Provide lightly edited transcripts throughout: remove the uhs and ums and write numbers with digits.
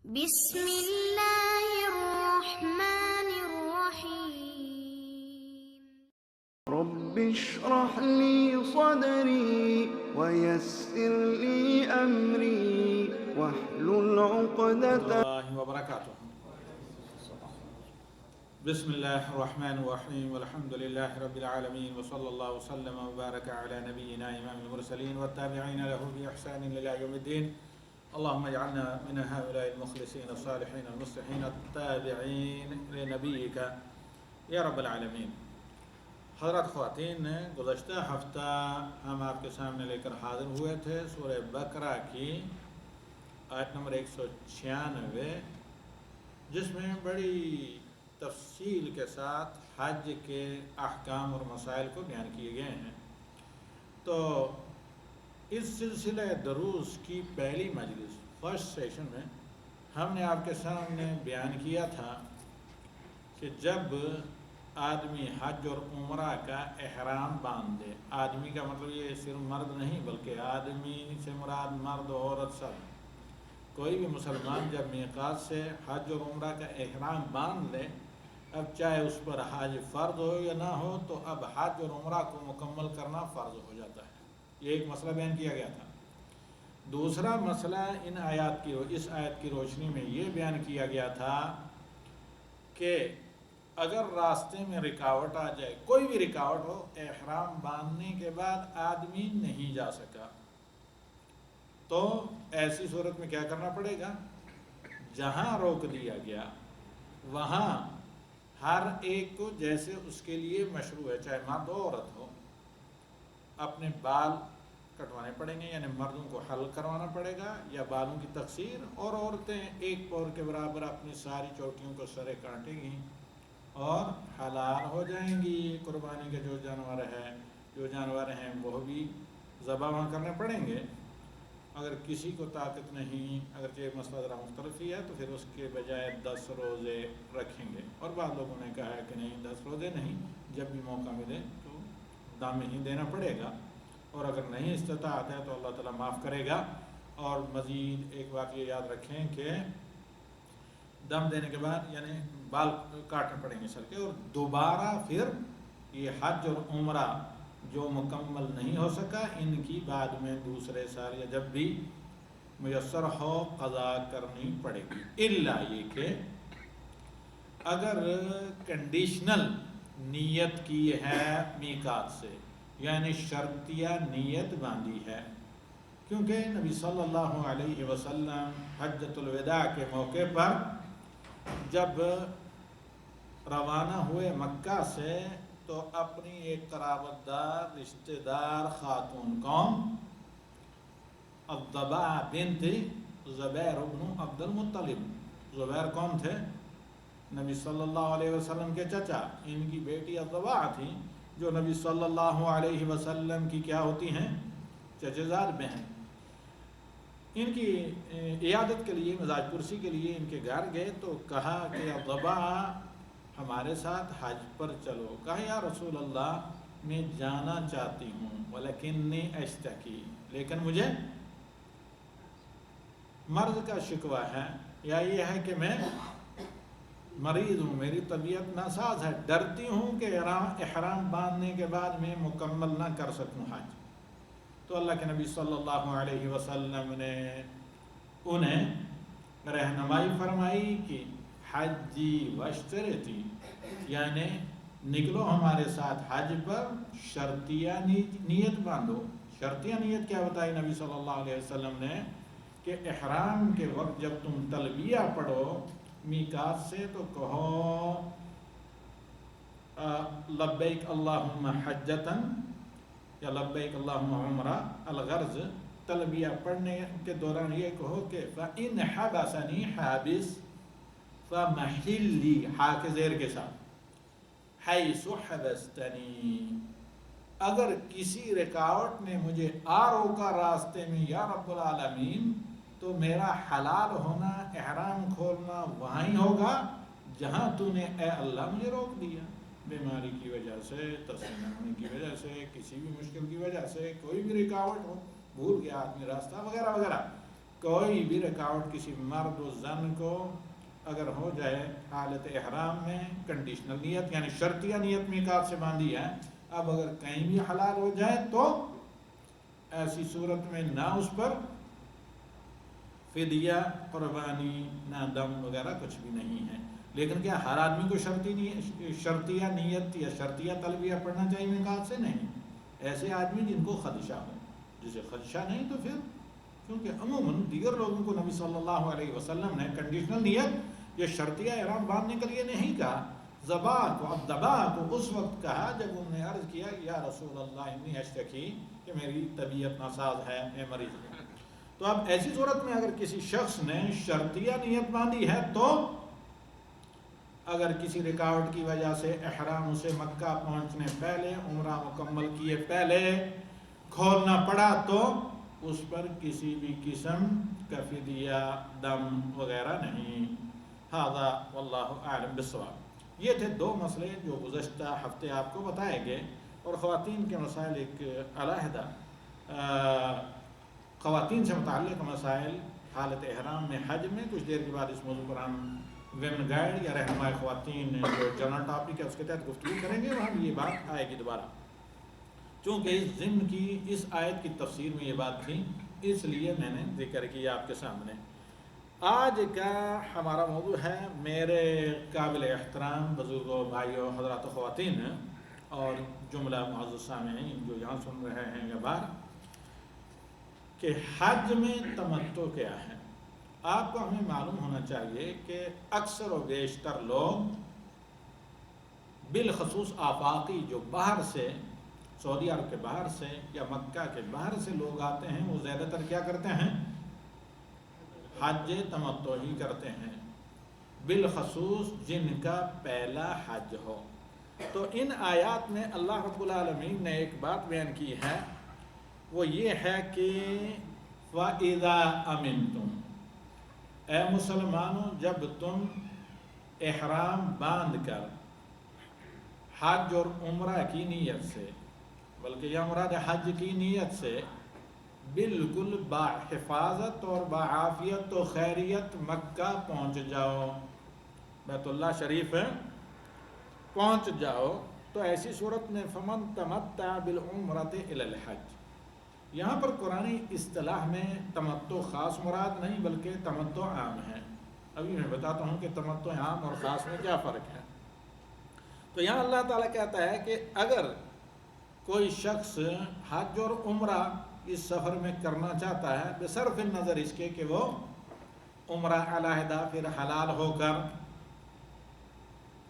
بسم اللہ الرحمن الرحیم رب اشرح لي صدري ويسر لي أمري واحلل عقدة اللہ وبرکاتہ بسم اللہ الرحمن الرحیم والحمد للہ رب العالمین وصلی اللہ وسلم وبارک علی نبینا امام المرسلین والتابعین له بإحسان إلى يوم الدین اللهم اجعلنا من هؤلاء المخلصین الصالحین المصلحین التابعین لنبیک یا رب العالمین۔ حضرات خواتین، گزشتہ ہفتہ ہم آپ کے سامنے لے کر حاضر ہوئے تھے سورہ بقرہ کی آیت نمبر 196، جس میں بڑی تفصیل کے ساتھ حج کے احکام اور مسائل کو بیان کیے گئے ہیں۔ تو اس سلسلہ دروس کی پہلی مجلس فرسٹ سیشن میں ہم نے آپ کے سامنے بیان کیا تھا کہ جب آدمی حج اور عمرہ کا احرام باندھے، آدمی کا مطلب یہ صرف مرد نہیں بلکہ آدمی سے مراد مرد عورت سب، کوئی بھی مسلمان جب میقات سے حج اور عمرہ کا احرام باندھ لے، اب چاہے اس پر حج فرض ہو یا نہ ہو تو اب حج اور عمرہ کو مکمل کرنا فرض ہو جاتا ہے۔ یہ ایک مسئلہ بیان کیا گیا تھا۔ دوسرا مسئلہ اس آیت کی روشنی میں یہ بیان کیا گیا تھا کہ اگر راستے میں رکاوٹ آ جائے، کوئی بھی رکاوٹ ہو، احرام باندھنے کے بعد آدمی نہیں جا سکا، تو ایسی صورت میں کیا کرنا پڑے گا؟ جہاں روک دیا گیا وہاں ہر ایک کو جیسے اس کے لیے مشروع ہے، چاہے مرد ہو عورت ہو، اپنے بال کٹوانے پڑیں گے، یعنی مردوں کو حلق کروانا پڑے گا یا بالوں کی تقصیر، اور عورتیں ایک پور کے برابر اپنی ساری چوٹیوں کو سرے کاٹیں گی اور حلال ہو جائیں گی۔ قربانی کے جو جانور ہیں وہ بھی ذبح وہاں کرنے پڑیں گے۔ اگر کسی کو طاقت نہیں، اگرچہ ایک مسئلہ ذرا مختلف ہی ہے، تو پھر اس کے بجائے 10 روزے رکھیں گے، اور بعض لوگوں نے کہا ہے کہ نہیں 10 روزے نہیں، جب بھی موقع ملے تو دم ہی دینا پڑے گا، اور اگر نہیں استطاعت ہے تو اللہ تعالیٰ معاف کرے گا۔ اور مزید ایک بات یہ یاد رکھیں کہ دم دینے کے بعد یعنی بال کاٹنے پڑیں گے سر کے، اور دوبارہ پھر یہ حج اور عمرہ جو مکمل نہیں ہو سکا ان کی بعد میں دوسرے سال یا جب بھی میسر ہو قضا کرنی پڑے گی، الا یہ کہ اگر کنڈیشنل نیت کی ہے میقات سے، یعنی شرطیہ نیت باندھی ہے، کیونکہ نبی صلی اللہ علیہ وسلم حجۃ الوداع کے موقع پر جب روانہ ہوئے مکہ سے تو اپنی ایک قرابت دار رشتہ دار خاتون قوم الضباع بنت زبیر بن عبد المطلب، زبیر کون تھے؟ نبی صلی اللہ علیہ وسلم کے چچا، ان کی بیٹی الضباع تھی جو نبی صلی اللہ علیہ وسلم کی کیا ہوتی ہیں؟ چچے زاد بہن۔ ان کی عیادت کے لیے، مزاج پرسی کے لیے ان کے گھر گئے تو کہا کہ الضباع ہمارے ساتھ حج پر چلو۔ کہا یا رسول اللہ میں جانا چاہتی ہوں ولیکننی اشتکی، لیکن مجھے مرض کا شکوہ ہے، یا یہ ہے کہ میں مریض ہوں، میری طبیعت ناساز ہے، ڈرتی ہوں کہ احرام باندھنے کے بعد میں مکمل نہ کر سکوں حج۔ تو اللہ کے نبی صلی اللہ علیہ وسلم نے انہیں رہنمائی فرمائی کہ حجی واشترطی، یعنی نکلو ہمارے ساتھ حج پر، شرطیہ نیت باندھو۔ شرطیہ نیت کیا بتائی نبی صلی اللہ علیہ وسلم نے کہ احرام کے وقت جب تم تلبیہ پڑھو میقات سے تو کہو لبیک اللہم حجتاً یا لبیک اللہم عمرہ، الغرض تلبیہ پڑھنے کے دوران یہ کہو کہ فَإِنْ حَبَسَنِي حَابِسْ فَمَحِلِّي، ہا کے زیر کے ساتھ، حَيْثُ حَبَسْتَنِي، اگر کسی رکاوٹ نے مجھے روکا راستے میں یا رب العالمین تو میرا حلال ہونا، احرام کھولنا وہاں ہی ہوگا جہاں تو نے اے اللہ مجھے روک دیا، بیماری کی وجہ سے، تسلیم ہونے کی وجہ سے، کسی بھی مشکل کی وجہ سے، کوئی بھی رکاوٹ ہو، بھول گیا آدمی راستہ وغیرہ وغیرہ، کوئی بھی رکاوٹ کسی مرد و زن کو اگر ہو جائے حالت احرام میں کنڈیشنل نیت یعنی شرطیہ نیت میقات سے باندھی ہے، اب اگر کہیں بھی حلال ہو جائے تو ایسی صورت میں نہ اس پر فدیہ، قربانی، نہ دم وغیرہ کچھ بھی نہیں ہے۔ لیکن کیا ہر آدمی کو شرطیہ نیت یا شرطیہ تلبیہ پڑھنا چاہیے میقات سے؟ نہیں، ایسے آدمی جن کو خدشہ ہو، جسے خدشہ نہیں تو پھر، کیونکہ عموماً دیگر لوگوں کو نبی صلی اللہ علیہ وسلم نے کنڈیشنل نیت یا شرطیہ احرام باندھنے کے لیے نہیں کہا، ذبح کو، اب ذبح کو اس وقت کہا جب انہوں نے عرض کیا یا رسول اللہ انی اشتکی، کہ میری طبیعت ناساز ہے، میں مریض ہوں۔ تو اب ایسی صورت میں اگر کسی شخص نے شرطیہ نیت باندھی ہے تو اگر کسی رکاوٹ کی وجہ سے احرام اسے مکہ پہنچنے پہلے، عمرہ مکمل کیے پہلے کھولنا پڑا تو اس پر کسی بھی قسم کا فدیہ، دم وغیرہ نہیں۔ ھذا واللہ اعلم بالصواب۔ یہ تھے دو مسئلے جو گزشتہ ہفتے آپ کو بتائے گئے، اور خواتین کے مسائل ایک علیحدہ خواتین سے متعلق مسائل حالت احرام میں، حج میں، کچھ دیر کے بعد اس موضوع پر ہم ویمن گائیڈ یا رہنمائی خواتین جو جنرل ٹاپک ہے اس کے تحت گفتگو کریں گے، وہاں بھی یہ بات آئے گی دوبارہ، چونکہ اس ضمن کی اس آیت کی تفسیر میں یہ بات تھی، اس لیے میں نے ذکر کیا آپ کے سامنے۔ آج کا ہمارا موضوع ہے میرے قابل احترام بزرگوں، بھائیوں، حضرات و خواتین اور جملہ معزز سامعین جو یہاں سن رہے ہیں یا باہر، کہ حج میں تمتع کیا ہے۔ آپ کو ہمیں معلوم ہونا چاہیے کہ اکثر و بیشتر لوگ، بالخصوص آفاقی جو باہر سے، سعودی عرب کے باہر سے یا مکہ کے باہر سے لوگ آتے ہیں، وہ زیادہ تر کیا کرتے ہیں؟ حج تمتع ہی کرتے ہیں، بالخصوص جن کا پہلا حج ہو۔ تو ان آیات میں اللہ رب العالمین نے ایک بات بیان کی ہے، وہ یہ ہے کہ وَإِذَا أَمِنْتُمْ، اے مسلمانوں جب تم احرام باندھ کر حج اور عمرہ کی نیت سے، بلکہ یہ مراد حج کی نیت سے، بالکل باحفاظت اور بعافیت و خیریت مکہ پہنچ جاؤ، بیت اللہ شریف پہنچ جاؤ، تو ایسی صورت میں فمن تمتع بالعمرۃ الی الحج، یہاں پر قرآنی اصطلاح میں تمتع خاص مراد نہیں بلکہ تمتع عام ہے۔ ابھی میں بتاتا ہوں کہ تمتع عام اور خاص میں کیا فرق ہے۔ تو یہاں اللہ تعالیٰ کہتا ہے کہ اگر کوئی شخص حج اور عمرہ اس سفر میں کرنا چاہتا ہے، بصرف النظر اس کے کہ وہ عمرہ علیحدہ پھر حلال ہو کر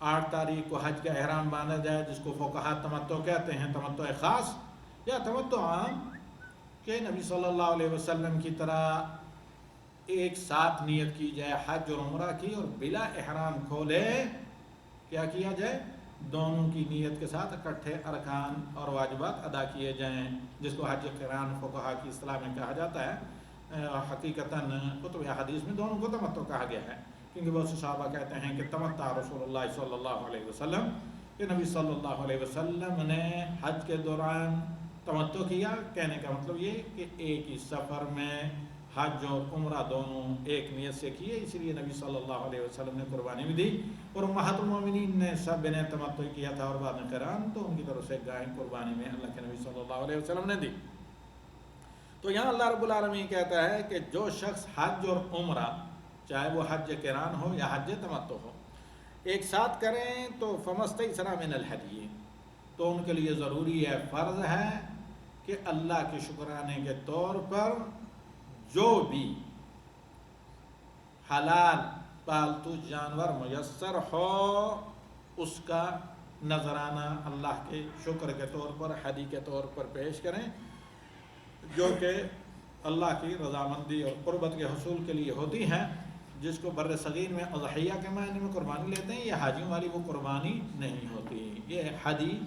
8 تاریخ کو حج کا احرام باندھا جائے، جس کو فقہاء تمتع کہتے ہیں، تمتع خاص یا تمتع عام، کہ نبی صلی اللہ علیہ وسلم کی طرح ایک ساتھ نیت کی جائے حج اور عمرہ کی، اور بلا احرام کھولے کیا کیا جائے، دونوں کی نیت کے ساتھ اکٹھے ارکان اور واجبات ادا کیے جائیں، جس کو حج قران فقہاء کی اصطلاح میں کہا جاتا ہے۔ حقیقتاً کتب حدیث میں دونوں کو تمتع کہا گیا ہے، کیونکہ بہت سے صحابہ کہتے ہیں کہ تمتع رسول اللہ صلی اللہ علیہ وسلم، کہ نبی صلی اللہ علیہ وسلم نے حج کے دوران تمتع کیا۔ کہنے کا مطلب یہ کہ ایک ہی سفر میں حج اور عمرہ دونوں ایک نیت سے کیے، اس لیے نبی صلی اللہ علیہ وسلم نے قربانی بھی دی، اور امہات المومنین نے سب نے تمتع کیا تھا، اور بعد میں قران، تو ان کی طرف سے گائے قربانی میں اللہ کے نبی صلی اللہ علیہ وسلم نے دی۔ تو یہاں اللہ رب العالمین کہتا ہے کہ جو شخص حج اور عمرہ، چاہے وہ حج قران ہو یا حج تمتع ہو، ایک ساتھ کریں تو فمستیسر من الہدی، تو ان کے لیے ضروری ہے، فرض ہے کہ اللہ کے شکرانے کے طور پر جو بھی حلال پالتو جانور میسر ہو اس کا نذرانہ اللہ کے شکر کے طور پر، ہدی کے طور پر پیش کریں، جو کہ اللہ کی رضامندی اور قربت کے حصول کے لیے ہوتی ہیں، جس کو بر صغیر میں اضحیہ کے معنی میں قربانی لیتے ہیں۔ یہ حاجیوں والی وہ قربانی نہیں ہوتی، یہ ہدی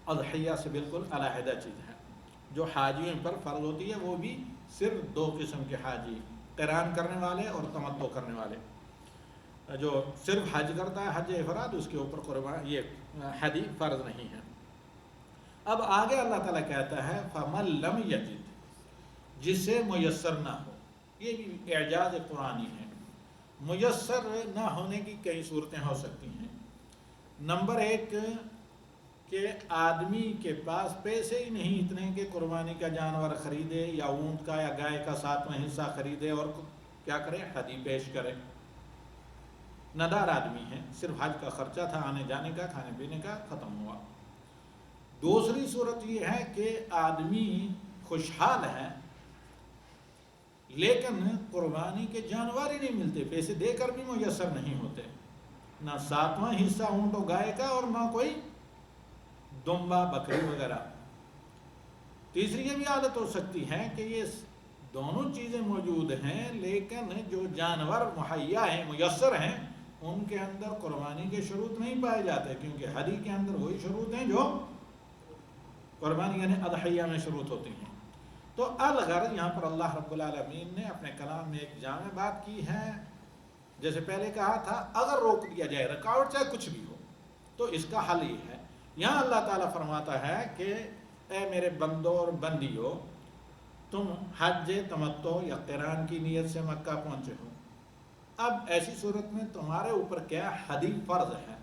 اضحیہ سے بالکل علیحدہ چیز ہے۔ جو حاجیوں پر فرض ہوتی ہے وہ بھی صرف 2 قسم کے حاجی، قران کرنے والے اور تمتع کرنے والے۔ جو صرف حج کرتا ہے، حج افراد، اس کے اوپر قربان یہ ہدی فرض نہیں ہے۔ اب آگے اللہ تعالیٰ کہتا ہے فَمَن لَّمْ يَجِدْ، جسے میسر نہ ہو، یہ بھی اعجاز قرآنی ہے۔ میسر نہ ہونے کی کئی صورتیں ہو سکتی ہیں۔ نمبر ایک کہ آدمی کے پاس پیسے ہی نہیں اتنے کہ قربانی کا جانور خریدے یا اونٹ کا یا گائے کا 7واں حصہ خریدے اور کیا کرے، ہدی پیش کرے۔ ندار آدمی ہے، صرف حج کا خرچہ تھا، آنے جانے کا، کھانے پینے کا، ختم ہوا۔ دوسری صورت یہ ہے کہ آدمی خوشحال ہے لیکن قربانی کے جانور ہی نہیں ملتے، پیسے دے کر بھی میسر نہیں ہوتے، نہ 7واں حصہ اونٹ و گائے کا اور نہ کوئی دمبا بکری وغیرہ۔ تیسری یہ بھی عادت ہو سکتی ہے کہ یہ دونوں چیزیں موجود ہیں لیکن جو جانور مہیا ہیں، میسر ہیں، ان کے اندر قربانی کے شروط نہیں پائے جاتے، کیونکہ ہدی کے اندر وہی شروط ہیں جو قربانی یعنی اضحیہ میں شروط ہوتی ہیں۔ تو الغرض یہاں پر اللہ رب العالمین نے اپنے کلام میں ایک جامع بات کی ہے۔ جیسے پہلے کہا تھا اگر روک دیا جائے، رکاوٹ چاہے کچھ بھی ہو، تو اس کا حل یہ ہے۔ یہاں اللہ تعالیٰ فرماتا ہے کہ اے میرے بندوں اور بندیوں، تم حج تمتع یا قران کی نیت سے مکہ پہنچے ہو، اب ایسی صورت میں تمہارے اوپر کیا ہدی فرض ہے،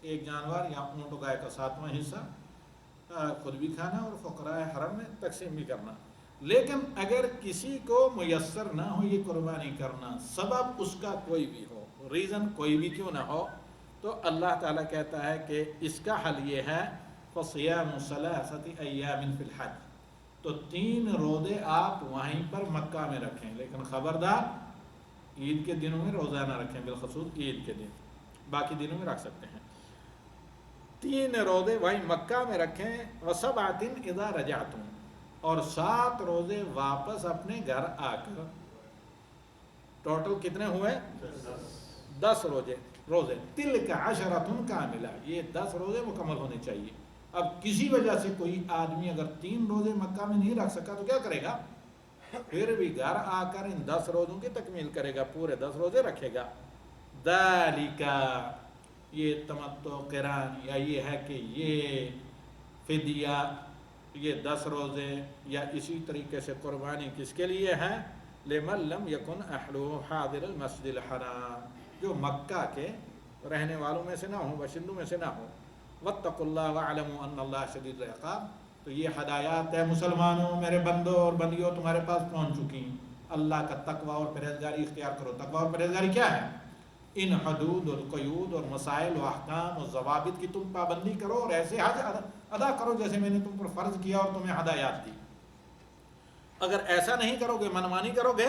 ایک جانور یا اونٹ گائے کا 7واں حصہ خود بھی کھانا اور فقراء حرم میں تقسیم بھی کرنا۔ لیکن اگر کسی کو میسر نہ ہو یہ قربانی کرنا، سبب اس کا کوئی بھی ہو، ریزن کوئی بھی کیوں نہ ہو، تو اللہ تعالیٰ کہتا ہے کہ اس کا حل یہ ہے فَصِيَامُ ثَلَاثَةِ أَيَّامٍ فِي الْحَجِّ، تو 3 روزے آپ وہیں پر مکہ میں رکھیں، لیکن خبردار عید کے دنوں میں روزہ نہ رکھیں، بالخصوص عید کے دن، باقی دنوں میں رکھ سکتے ہیں۔ 3 روزے وہیں مکہ میں رکھیں، وَسَبْعَةٍ إِذَا رَجَعْتُمْ، اور 7 روزے واپس اپنے گھر آ کر۔ ٹوٹل کتنے ہوئے؟ 10 روزے۔ تِلْكَ عَشَرَةٌ كَامِلَةٌ، یہ 10 روزے مکمل ہونے چاہیے۔ اب کسی وجہ سے کوئی آدمی اگر 3 روزے مکہ میں نہیں رکھ سکا تو کیا کرے گا؟ پھر بھی گھر آ کر ان 10 روزوں کی تکمیل کرے گا، پورے 10 روزے رکھے گا۔ ذَلِكَ، یہ تمتع قران یا یہ ہے کہ یہ فدیہ، یہ 10 روزے یا اسی طریقے سے قربانی کس کے لیے ہے؟ لِمَن لَمْ يَكُنْ أَهْلُهُ حَاضِرَ الْمَسْجِدِ الْحَرَامِ، جو مکہ کے رہنے والوں میں سے نہ ہوں، باشندوں میں سے نہ ہوں۔ وَاتَّقُوا اللَّهَ وَاعْلَمُوا أَنَّ اللَّهَ شَدِيدُ الْعِقَابِ، تو یہ ہدایات ہے مسلمانوں، میرے بندوں اور بندیوں تمہارے پاس پہنچ چکی، اللہ کا تقوی اور پرہیزگاری اختیار کرو۔ تقوی اور پرہیزگاری کیا ہے؟ ان حدود اور قیود اور مسائل و احکام اور ضوابط کی تم پابندی کرو اور ایسے حج ادا کرو جیسے میں نے تم پر فرض کیا اور تمہیں ہدایات دی۔ اگر ایسا نہیں کرو گے، منمانی کرو گے،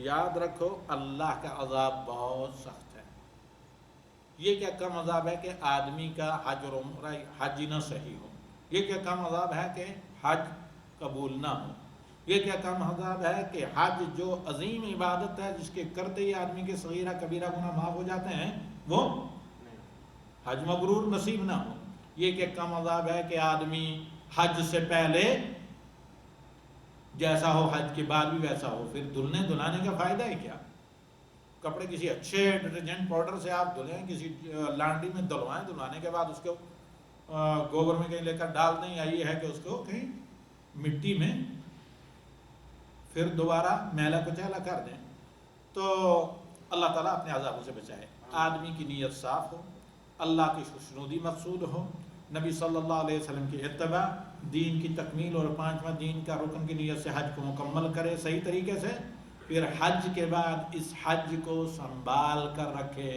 یاد رکھو اللہ کا عذاب بہت سخت ہے۔ یہ کیا کم عذاب ہے کہ آدمی کا حج اور عمرہ حج نہ صحیح ہو، یہ کیا کم عذاب ہے کہ حج قبول نہ ہو، یہ کیا کم عذاب ہے کہ حج جو عظیم عبادت ہے جس کے کرتے ہی آدمی کے صغیرہ کبیرہ گناہ معاف ہو جاتے ہیں، وہ حج مبرور نصیب نہ ہو۔ یہ کہ کم عذاب ہے کہ آدمی حج سے پہلے جیسا ہو حج کے بعد بھی ویسا ہو، پھر دھلنے دھلانے کا فائدہ ہے کیا؟ کپڑے کسی اچھے ڈٹرجنٹ پاؤڈر سے آپ دھلیں، کسی لانڈری میں دھلوائیں، دھلوانے کے بعد اس کو گوبر میں کہیں لے کر ڈال دیں، یا یہ ہے کہ اس کو کہیں مٹی میں پھر دوبارہ میلا کچیلا کر دیں، تو اللہ تعالیٰ اپنے عذابوں سے بچائے۔ آدمی کی نیت صاف ہو، اللہ کی خوشنودی مقصود ہو، نبی صلی اللہ علیہ وسلم کی اتباع، دین کی تکمیل اور 5واں دین کا رکن کی نیت سے حج کو مکمل کرے صحیح طریقے سے، پھر حج کے بعد اس حج کو سنبھال کر رکھے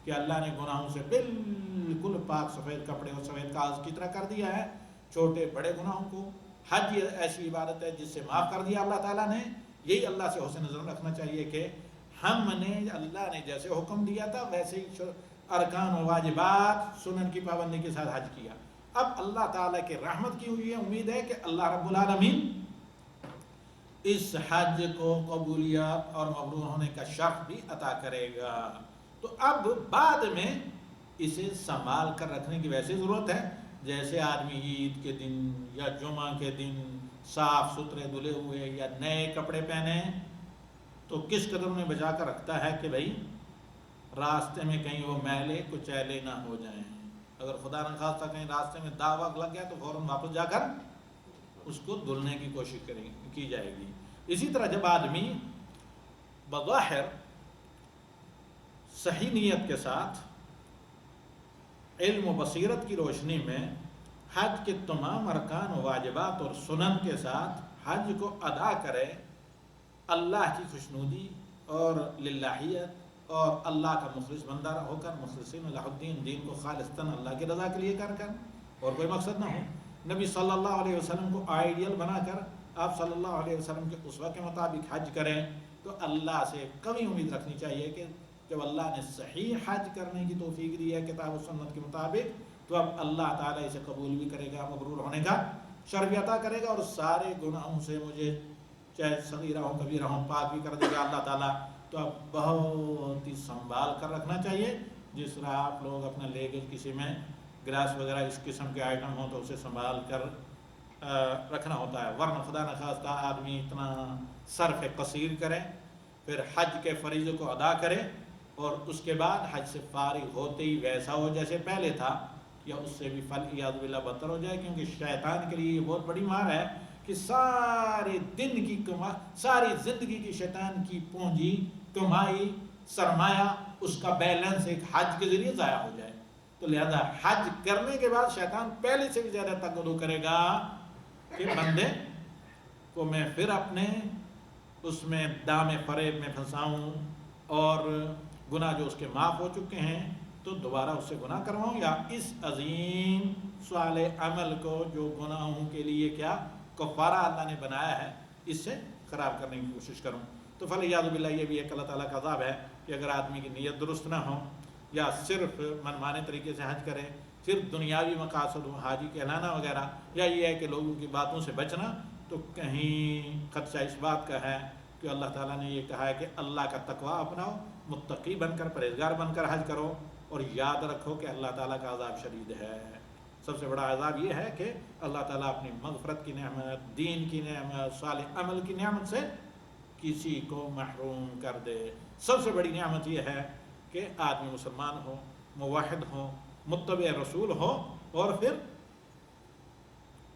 کہ اللہ نے گناہوں سے بالکل پاک سفید کپڑے اور سفید کاغذ کی طرح کر دیا ہے، چھوٹے بڑے گناہوں کو۔ حج ایسی عبادت ہے جس سے معاف کر دیا اللہ تعالیٰ نے۔ یہی اللہ سے حسن نظر رکھنا چاہیے کہ ہم نے اللہ نے جیسے حکم دیا تھا ویسے ہی ارکان و واجبات سنن کی پابندی کے ساتھ حج کیا۔ اب اللہ تعالیٰ کی رحمت کی ہوئی ہے، امید ہے کہ اللہ رب العالمین اس حج کو قبولیت اور مبرور ہونے کا شرف بھی عطا کرے گا۔ تو اب بعد میں اسے سنبھال کر رکھنے کی ویسے ضرورت ہے جیسے آدمی عید کے دن یا جمعہ کے دن صاف ستھرے دھلے ہوئے یا نئے کپڑے پہنے تو کس قدر میں بچا کر رکھتا ہے کہ بھائی راستے میں کہیں وہ میلے کچیلے نہ ہو جائیں۔ اگر خدا نخواستہ کہیں راستے میں داغ واغ لگ گیا تو فوراً واپس جا کر اس کو دھلنے کی کوشش کی جائے گی۔ اسی طرح جب آدمی بظاہر صحیح نیت کے ساتھ علم و بصیرت کی روشنی میں حج کے تمام ارکان و واجبات اور سنن کے ساتھ حج کو ادا کرے، اللہ کی خوشنودی اور للہیت اور اللہ کا مخلص بندہ ہو کر، مخلصین اللہ الدین، دین کو خالصتاً اللہ کی رضا کے لیے کر اور کوئی مقصد نہ ہو، نبی صلی اللہ علیہ وسلم کو آئیڈیل بنا کر آپ صلی اللہ علیہ وسلم کے اسوہ کے مطابق حج کریں، تو اللہ سے کمی امید رکھنی چاہیے کہ جب اللہ نے صحیح حج کرنے کی توفیق دی ہے کتاب و سنت کے مطابق، تو اب اللہ تعالیٰ اسے قبول بھی کرے گا، مبرور ہونے کا شرف بھی عطا کرے گا، اور سارے گناہوں سے مجھے چاہے صغیرہ ہوں کبیرہ ہوں پاک بھی کر دے گا اللہ تعالیٰ۔ تو اب بہت ہی سنبھال کر رکھنا چاہیے، جس طرح آپ لوگ اپنا لے کے کسی میں گلاس وغیرہ اس قسم کے آئٹم ہوں تو اسے سنبھال کر رکھنا ہوتا ہے، ورنہ خدا نخواستہ آدمی اتنا صرف قصیر کرے، پھر حج کے فریضے کو ادا کرے اور اس کے بعد حج سے فارغ ہوتے ہی ویسا ہو جیسے پہلے تھا، یا اس سے بھی فالعیاذ باللہ بدتر ہو جائے، کیونکہ شیطان کے لیے یہ بہت بڑی مار ہے کہ سارے دن کی ساری زندگی کی شیطان کی پونجی، کمائی، سرمایہ، اس کا بیلنس ایک حج کے ذریعے ضائع ہو جائے۔ تو لہذا حج کرنے کے بعد شیطان پہلے سے بھی زیادہ تقدو کرے گا کہ بندے کو میں پھر اپنے اس میں دام فریب میں پھنساؤں اور گناہ جو اس کے معاف ہو چکے ہیں تو دوبارہ اس سے گناہ کرواؤں، یا اس عظیم صالح عمل کو جو گناہوں کے لیے کیا کفارہ اللہ نے بنایا ہے اس سے خراب کرنے کی کوشش کروں۔ تو فالعیاذ باللہ یہ بھی ایک اللہ تعالیٰ کا عذاب ہے کہ اگر آدمی کی نیت درست نہ ہو، یا صرف منمانے طریقے سے حج کرے، صرف دنیاوی مقاصد ہوں، حاجی کہلانا وغیرہ، یا یہ ہے کہ لوگوں کی باتوں سے بچنا، تو کہیں خدشہ اس بات کا ہے کہ اللہ تعالیٰ نے یہ کہا ہے کہ اللہ کا تقوی اپناؤ، متقی بن کر، پرہیزگار بن کر حج کرو، اور یاد رکھو کہ اللہ تعالیٰ کا عذاب شدید ہے۔ سب سے بڑا عذاب یہ ہے کہ اللہ تعالیٰ اپنی مغفرت کی نعمت، دین کی نعمت، صالح عمل کی نعمت سے کسی کو محروم کر دے۔ سب سے بڑی نعمت یہ ہے کہ آدمی مسلمان ہو، موحد ہو، متبع رسول ہو، اور پھر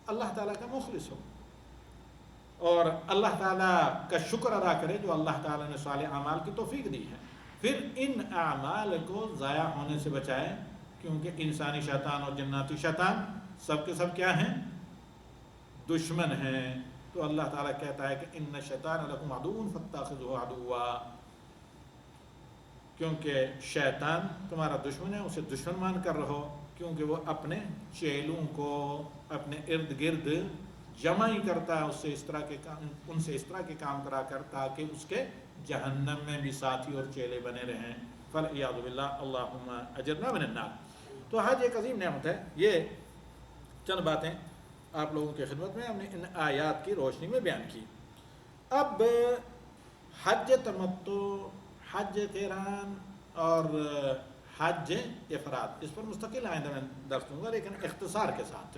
اللہ تعالیٰ کا مخلص ہو، اور اللہ تعالیٰ کا شکر ادا کرے جو اللہ تعالیٰ نے صالح اعمال کی توفیق دی ہے، پھر ان اعمال کو ضائع ہونے سے بچائے، کیونکہ انسانی شیطان اور جناتی شیطان سب کے سب کیا ہیں؟ دشمن ہیں۔ تو اللہ تعالیٰ کہتا ہے کہ ان الشیطان لکم عدو فاتخذوہ عدوا، کیونکہ شیطان تمہارا دشمن ہے، اسے دشمن مان کر رہو، کیونکہ وہ اپنے چیلوں کو اپنے ارد گرد جمع ہی کرتا ہے، ان سے اس طرح کے کام کرا کر تاکہ اس کے جہنم میں بھی ساتھی اور چیلے بنے رہیں۔ فالعیاذ باللہ، اللہم اجرنا من النار۔ تو حج ایک عظیم نعمت ہے۔ یہ چند باتیں آپ لوگوں کی خدمت میں ہم نے ان آیات کی روشنی میں بیان کی۔ اب حج تمتع، حج قران اور حج افراد، اس پر مستقل آئندہ میں درس دوں گا، لیکن اختصار کے ساتھ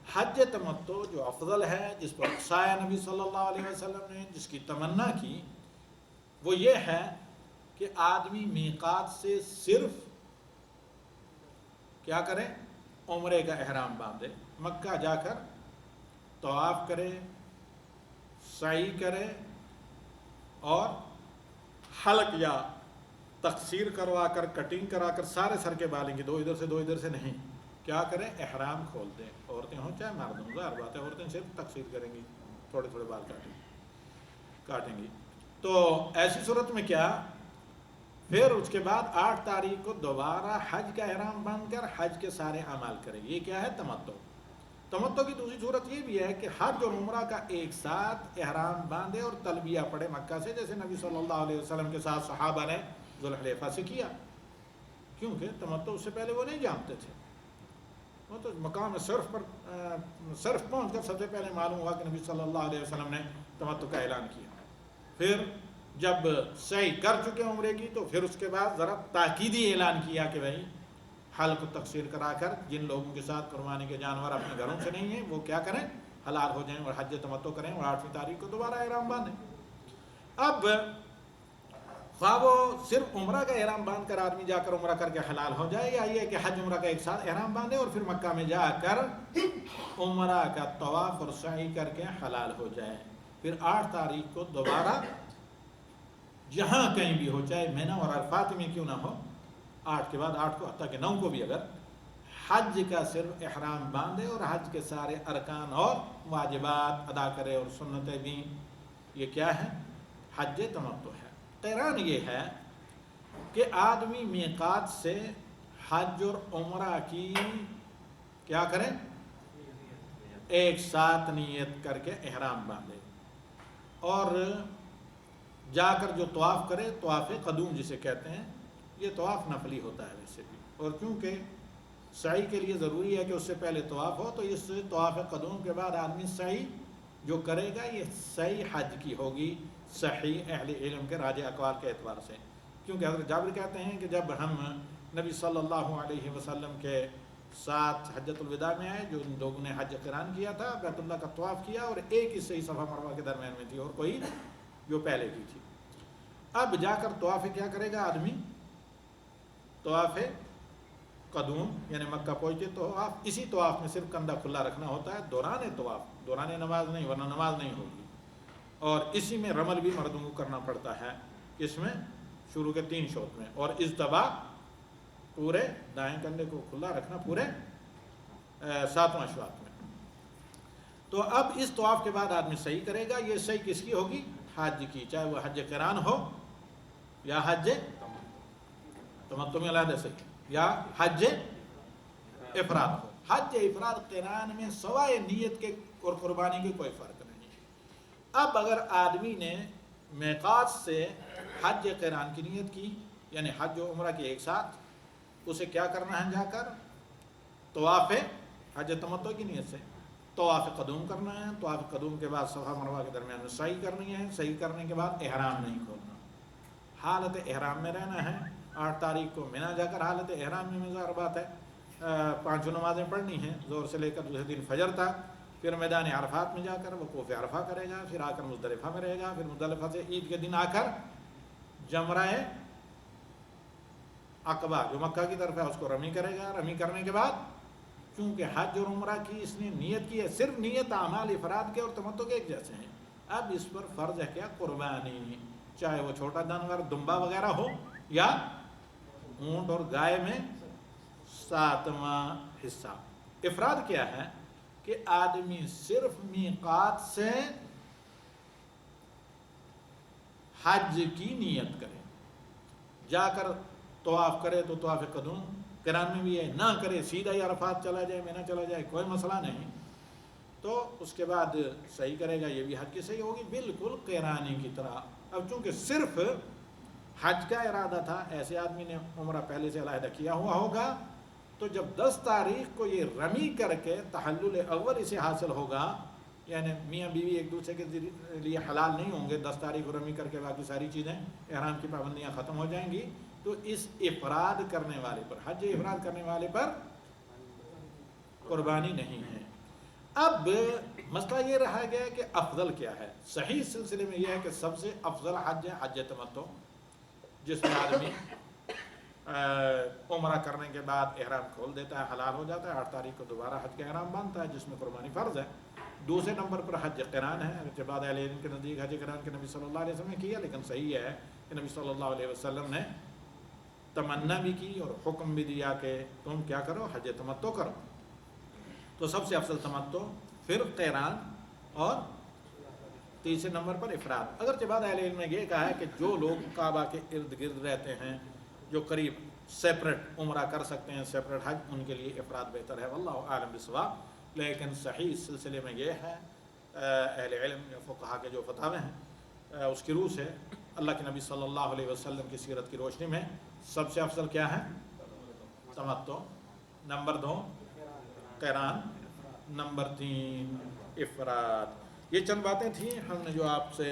حج تمتع جو افضل ہے، جس پر اقصائے نبی صلی اللہ علیہ وسلم نے جس کی تمنا کی، وہ یہ ہے کہ آدمی میقات سے صرف کیا کرے؟ عمرے کا احرام باندھے، مکہ جا کر طواف کرے، سعی کرے، اور حلق یا تقصیر کروا کر، کٹنگ کرا کر سارے سر کے بالیں کی، دو ادھر سے دو ادھر سے نہیں، کیا کریں؟ احرام کھول دیں، عورتیں ہوں چاہے مرد ہوں، ظاہر بات ہے عورتیں صرف تقصیر کریں گی، تھوڑے تھوڑے بال کاٹیں گی۔ تو ایسی صورت میں کیا؟ پھر اس کے بعد 8 تاریخ کو دوبارہ حج کا احرام باندھ کر حج کے سارے اعمال کریں۔ یہ کیا ہے؟ تمتع۔ تمتع کی دوسری صورت یہ بھی ہے کہ حج اور عمرہ کا ایک ساتھ احرام باندھے اور تلبیہ پڑھے مکہ سے، جیسے نبی صلی اللہ علیہ وسلم کے ساتھ صحابہ نے ذوالحلیفہ سے کیا، کیونکہ تمتع اس سے پہلے وہ نہیں جانتے تھے، وہ تو مقام صرف پہنچ کر سب سے پہلے معلوم ہوا کہ نبی صلی اللہ علیہ وسلم نے تمتع کا اعلان کیا۔ پھر جب سعی کر چکے عمرے کی تو پھر اس کے بعد ذرا تاکیدی اعلان کیا کہ بھائی حلق تقصیر کرا کر جن لوگوں کے ساتھ قربانی کے جانور اپنے گھروں سے نہیں ہیں وہ کیا کریں؟ حلال ہو جائیں اور حج تمتع کریں، اور 8ویں تاریخ کو دوبارہ احرام باندھیں۔ اب خواہ وہ صرف عمرہ کا احرام باندھ کر آدمی جا کر عمرہ کر کے حلال ہو جائے، یا یہ کہ حج عمرہ کا ایک ساتھ احرام باندھے اور پھر مکہ میں جا کر عمرہ کا طواف اور سعی کر کے حلال ہو جائے، پھر 8 تاریخ کو دوبارہ جہاں کہیں بھی ہو، چاہے مینا اور عرفات میں کیوں نہ ہو، 8 کے بعد 8 کو حتیٰ کہ 9 کو بھی اگر حج کا صرف احرام باندھے اور حج کے سارے ارکان اور واجبات ادا کرے اور سنتیں بھی، یہ کیا ہے؟ حج تمتع ہے۔ قران یہ ہے کہ آدمی میقات سے حج اور عمرہ کی کیا کرے؟ ایک ساتھ نیت کر کے احرام باندھے اور جا کر جو طواف کرے، طواف قدوم جسے کہتے ہیں، یہ طواف نفلی ہوتا ہے ویسے بھی، اور کیونکہ سعی کے لیے ضروری ہے کہ اس سے پہلے طواف ہو، تو اس طواف قدوم کے بعد آدمی سعی جو کرے گا یہ سعی حج کی ہوگی صحیح اہل علم کے راجح اقوال کے اعتبار سے، کیونکہ حضرت جابر کہتے ہیں کہ جب ہم نبی صلی اللہ علیہ وسلم کے ساتھ حجۃ الوداع میں آئے، جو ان لوگوں نے حج قران کیا تھا، بیت اللہ کا طواف کیا اور ایک ہی صحیح صفا مروہ کے درمیان میں تھی اور کوئی جو پہلے کی تھی۔ اب جا کر طواف کیا کرے گا آدمی؟ طواف قدوم یعنی مکہ پہنچے طواف، اسی طواف میں صرف کندھا کھلا رکھنا ہوتا ہے دوران طواف، دوران نماز نہیں، ورنہ نماز نہیں ہوگی، اور اسی میں رمل بھی مردوں کو کرنا پڑتا ہے، اس میں شروع کے 3 شوط میں، اور اس دفعہ پورے دائیں کندھے کو کھلا رکھنا پورے 7واں شوط میں۔ تو اب اس طواف کے بعد آدمی صحیح کرے گا، یہ صحیح کس کی ہوگی؟ حج کی، چاہے وہ حج قران ہو یا حج تمتع میں علیحدہ صحیح یا حج افراد ہو۔ حج افراد قران میں سوائے نیت کے اور قربانی کے کوئی فرق نہیں۔ اب اگر آدمی نے میقات سے حج قران کی نیت کی، یعنی حج و عمرہ کی ایک ساتھ، اسے کیا کرنا ہے؟ جا کر طواف حج تمتع کی نیت سے طواف قدوم کرنا ہے، طواف قدوم کے بعد صفا مروہ کے درمیان میں سعی کرنی ہے، سعی کرنے کے بعد احرام نہیں کھولنا، حالت احرام میں رہنا ہے۔ 8 تاریخ کو مینا جا کر حالت احرام میں ظاہر بات ہے 5 نمازیں پڑھنی ہیں، ظہر سے لے کر دوسرے دن فجر تک، پھر میدان عرفات میں جا کر وقوف عرفہ کرے گا، پھر آ کر مزدلفہ میں رہے گا، پھر مزدلفہ سے عید کے دن آ کر جمرہ عقبہ جو مکہ کی طرف ہے اس کو رمی کرے گا، رمی کرنے کے بعد چونکہ حج اور عمرہ کی اس نے نیت کی ہے، صرف نیت اعمال افراد کے اور تمتع کے ایک جیسے ہیں، اب اس پر فرض ہے کیا؟ قربانی، چاہے وہ چھوٹا جانور دمبا وغیرہ ہو یا اونٹ اور گائے میں 7واں حصہ۔ افراد کیا ہے کہ آدمی صرف میقات سے حج کی نیت کرے، جا کر طواف کرے تو طواف قدوم قران میں بھی ہے، نہ کرے سیدھا ہی عرفات چلا جائے، مینا چلا جائے، کوئی مسئلہ نہیں، تو اس کے بعد صحیح کرے گا، یہ بھی حج کی صحیح ہوگی بالکل قرانی کی طرح۔ اب چونکہ صرف حج کا ارادہ تھا، ایسے آدمی نے عمرہ پہلے سے علیحدہ کیا ہوا ہوگا، تو جب 10 تاریخ کو یہ رمی کر کے تحلل اول اسے حاصل ہوگا، یعنی میاں بیوی ایک دوسرے کے لیے حلال نہیں ہوں گے، 10 تاریخ کو رمی کر کے باقی ساری چیزیں احرام کی پابندیاں ختم ہو جائیں گی، تو اس افراد کرنے والے پر، حج افراد کرنے والے پر قربانی نہیں ہے۔ اب مسئلہ یہ رہا گیا کہ افضل کیا ہے؟ صحیح سلسلے میں یہ ہے کہ سب سے افضل حج ہے حج تمتع، جس میں آدمی عمرہ کرنے کے بعد احرام کھول دیتا ہے، حلال ہو جاتا ہے، 8 تاریخ کو دوبارہ حج کا احرام باندھتا ہے، جس میں قربانی فرض ہے۔ دوسرے نمبر پر حج قران ہے، اگرچہ بعض اہل علم کے نزدیک حج قران کے نبی صلی اللہ علیہ وسلم نے کیا، لیکن صحیح ہے کہ نبی صلی اللہ علیہ وسلم نے تمنا بھی کی اور حکم بھی دیا کہ تم کیا کرو؟ حج تمتع کرو۔ تو سب سے افضل تمتع، پھر قران، اور تیسرے نمبر پر افراد۔ اگرچہ بعض اہل علم نے یہ کہا ہے کہ جو لوگ کعبہ کے ارد گرد رہتے ہیں، جو قریب سیپریٹ عمرہ کر سکتے ہیں، سیپریٹ حج، ان کے لیے افراد بہتر ہے، واللہ اعلم بالصواب۔ لیکن صحیح سلسلے میں یہ ہے، اہل علم فقہا کے جو فتاوے ہیں اس کی روح سے اللہ کے نبی صلی اللہ علیہ وسلم کی سیرت کی روشنی میں سب سے افضل کیا ہے؟ تمتع، نمبر 2 قران، نمبر 3 افراد۔ یہ چند باتیں تھیں ہم نے جو آپ سے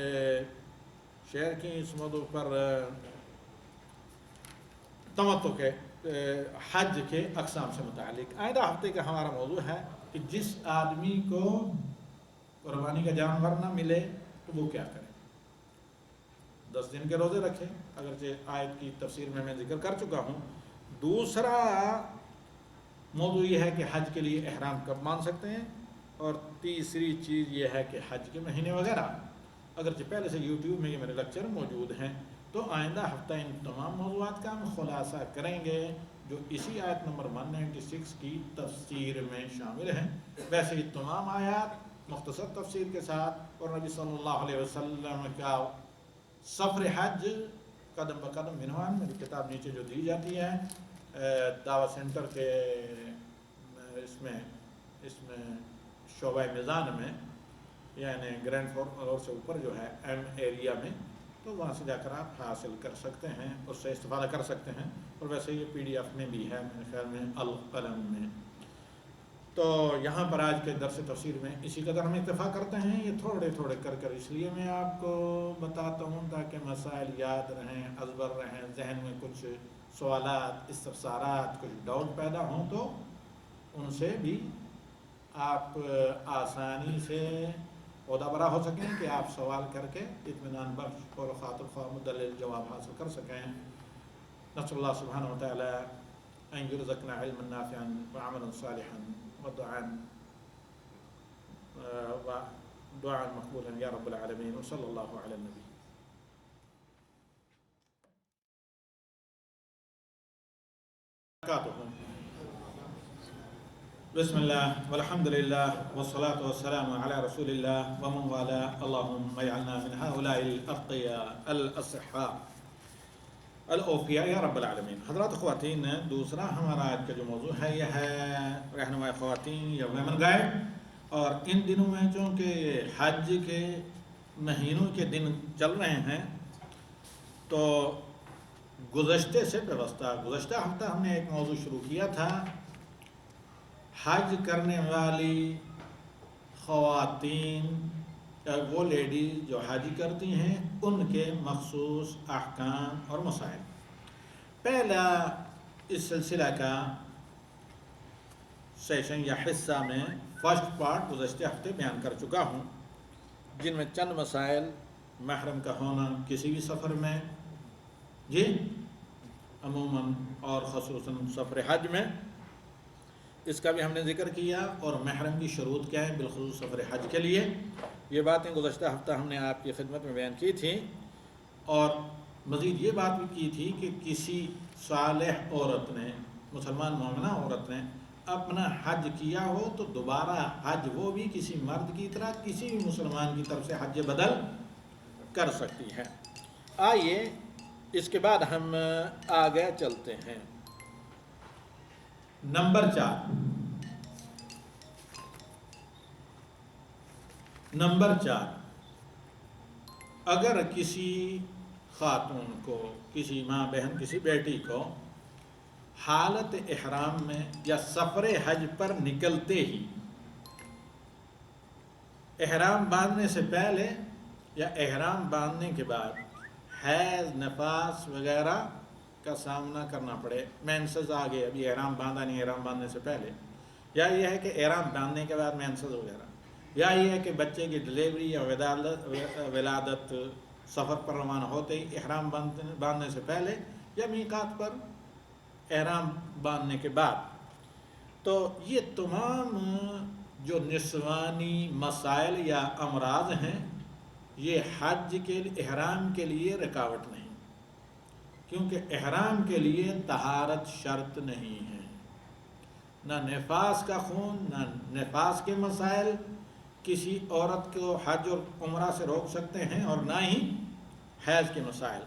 شیئر کی اس موضوع پر، تمتع کے حج کے اقسام سے متعلق۔ آئندہ ہفتے کا ہمارا موضوع ہے کہ جس آدمی کو قربانی کا جانور نہ ملے تو وہ کیا کرے؟ 10 دن کے روزے رکھے، اگرچہ آیت کی تفسیر میں ذکر کر چکا ہوں۔ دوسرا موضوع یہ ہے کہ حج کے لیے احرام کب مان سکتے ہیں، اور تیسری چیز یہ ہے کہ حج کے مہینے وغیرہ اگرچہ پہلے سے یوٹیوب میں یہ میرے لیکچر موجود ہیں، تو آئندہ ہفتہ ان تمام موضوعات کا ہم خلاصہ کریں گے جو اسی آیت نمبر 196 کی تفسیر میں شامل ہیں۔ ویسے یہ تمام آیات مختصر تفسیر کے ساتھ اور نبی صلی اللہ علیہ وسلم کا سفر حج قدم بقدم عنوان میری کتاب نیچے جو دی جاتی ہے دعوت سینٹر کے اس میں شعبہ میزان میں، یعنی گرینڈ فلور سے اوپر جو ہے ایم ایریا میں، تو وہاں سے جا کر آپ حاصل کر سکتے ہیں، اس سے استفادہ کر سکتے ہیں۔ اور ویسے یہ پی ڈی ایف میں بھی ہے میرے خیال میں القلم میں۔ تو یہاں پر آج کے درس تفسیر میں اسی قدر ہم اتفاق کرتے ہیں، یہ تھوڑے تھوڑے کر اس لیے میں آپ کو بتاتا ہوں تاکہ مسائل یاد رہیں، ازبر رہیں، ذہن میں کچھ سوالات، استفسارات، کچھ ڈاؤٹ پیدا ہوں تو ان سے بھی آپ آسانی سے عہدہ برا ہو سکیں کہ آپ سوال کر کے اطمینان بخش اور خاطر خواہ مدلل جواب حاصل کر سکیں۔ نسأل اللہ سبحانہ وتعالی ان يرزقنا علما نافعا وعملا صالحا ودعاء مقبولا یا رب العالمین، وصلی اللہ علی النبی۔ بسم اللہ والحمد للہ والصلاة والسلام علی رسول اللہ ومن والاه، اللہم اجعلنا من هؤلاء الاتقیاء الاصحاء الاوفیاء یا رب العالمین۔ حضرات خواتین، دوسرا ہمارا آج کا جو موضوع ہے یہ ہے رہنمائی خواتین یا ویمن گائیڈ۔ اور ان دنوں میں چونکہ حج کے مہینوں کے دن چل رہے ہیں تو گزشتہ ہفتہ ہم نے ایک موضوع شروع کیا تھا، حج کرنے والی خواتین یا وہ لیڈیز جو حج کرتی ہیں ان کے مخصوص احکام اور مسائل۔ پہلا اس سلسلہ کا سیشن یا حصہ میں فرسٹ پارٹ گزشتہ ہفتے بیان کر چکا ہوں، جن میں چند مسائل، محرم کا ہونا کسی بھی سفر میں جی عموماً اور خصوصاً سفر حج میں، اس کا بھی ہم نے ذکر کیا، اور محرم کی شروط کیا ہے بالخصوص سفر حج کے لیے۔ یہ باتیں گزشتہ ہفتہ ہم نے آپ کی خدمت میں بیان کی تھی، اور مزید یہ بات بھی کی تھی کہ کسی صالح عورت نے، مسلمان مومنہ عورت نے اپنا حج کیا ہو تو دوبارہ حج وہ بھی کسی مرد کی طرح کسی بھی مسلمان کی طرف سے حج بدل کر سکتی ہے۔ آئیے اس کے بعد ہم آگے چلتے ہیں۔ نمبر 4، اگر کسی خاتون کو، کسی ماں بہن، کسی بیٹی کو حالت احرام میں یا سفر حج پر نکلتے ہی، احرام باندھنے سے پہلے یا احرام باندھنے کے بعد حیض، نفاس وغیرہ کا سامنا کرنا پڑے، مینسز آ گئے، ابھی احرام باندھا نہیں، احرام باندھنے سے پہلے، یا یہ ہے کہ احرام باندھنے کے بعد مینسز وغیرہ، یا یہ ہے کہ بچے کی ڈلیوری یا ولادت سفر پر روانہ ہوتے ہی احرام باندھنے سے پہلے یا میقات پر احرام باندھنے کے بعد، تو یہ تمام جو نسوانی مسائل یا امراض ہیں یہ حج کے احرام کے لیے رکاوٹ نہیں، کیونکہ احرام کے لیے طہارت شرط نہیں ہے۔ نہ نفاس کا خون، نہ نفاس کے مسائل کسی عورت کو حج اور عمرہ سے روک سکتے ہیں، اور نہ ہی حیض کے مسائل۔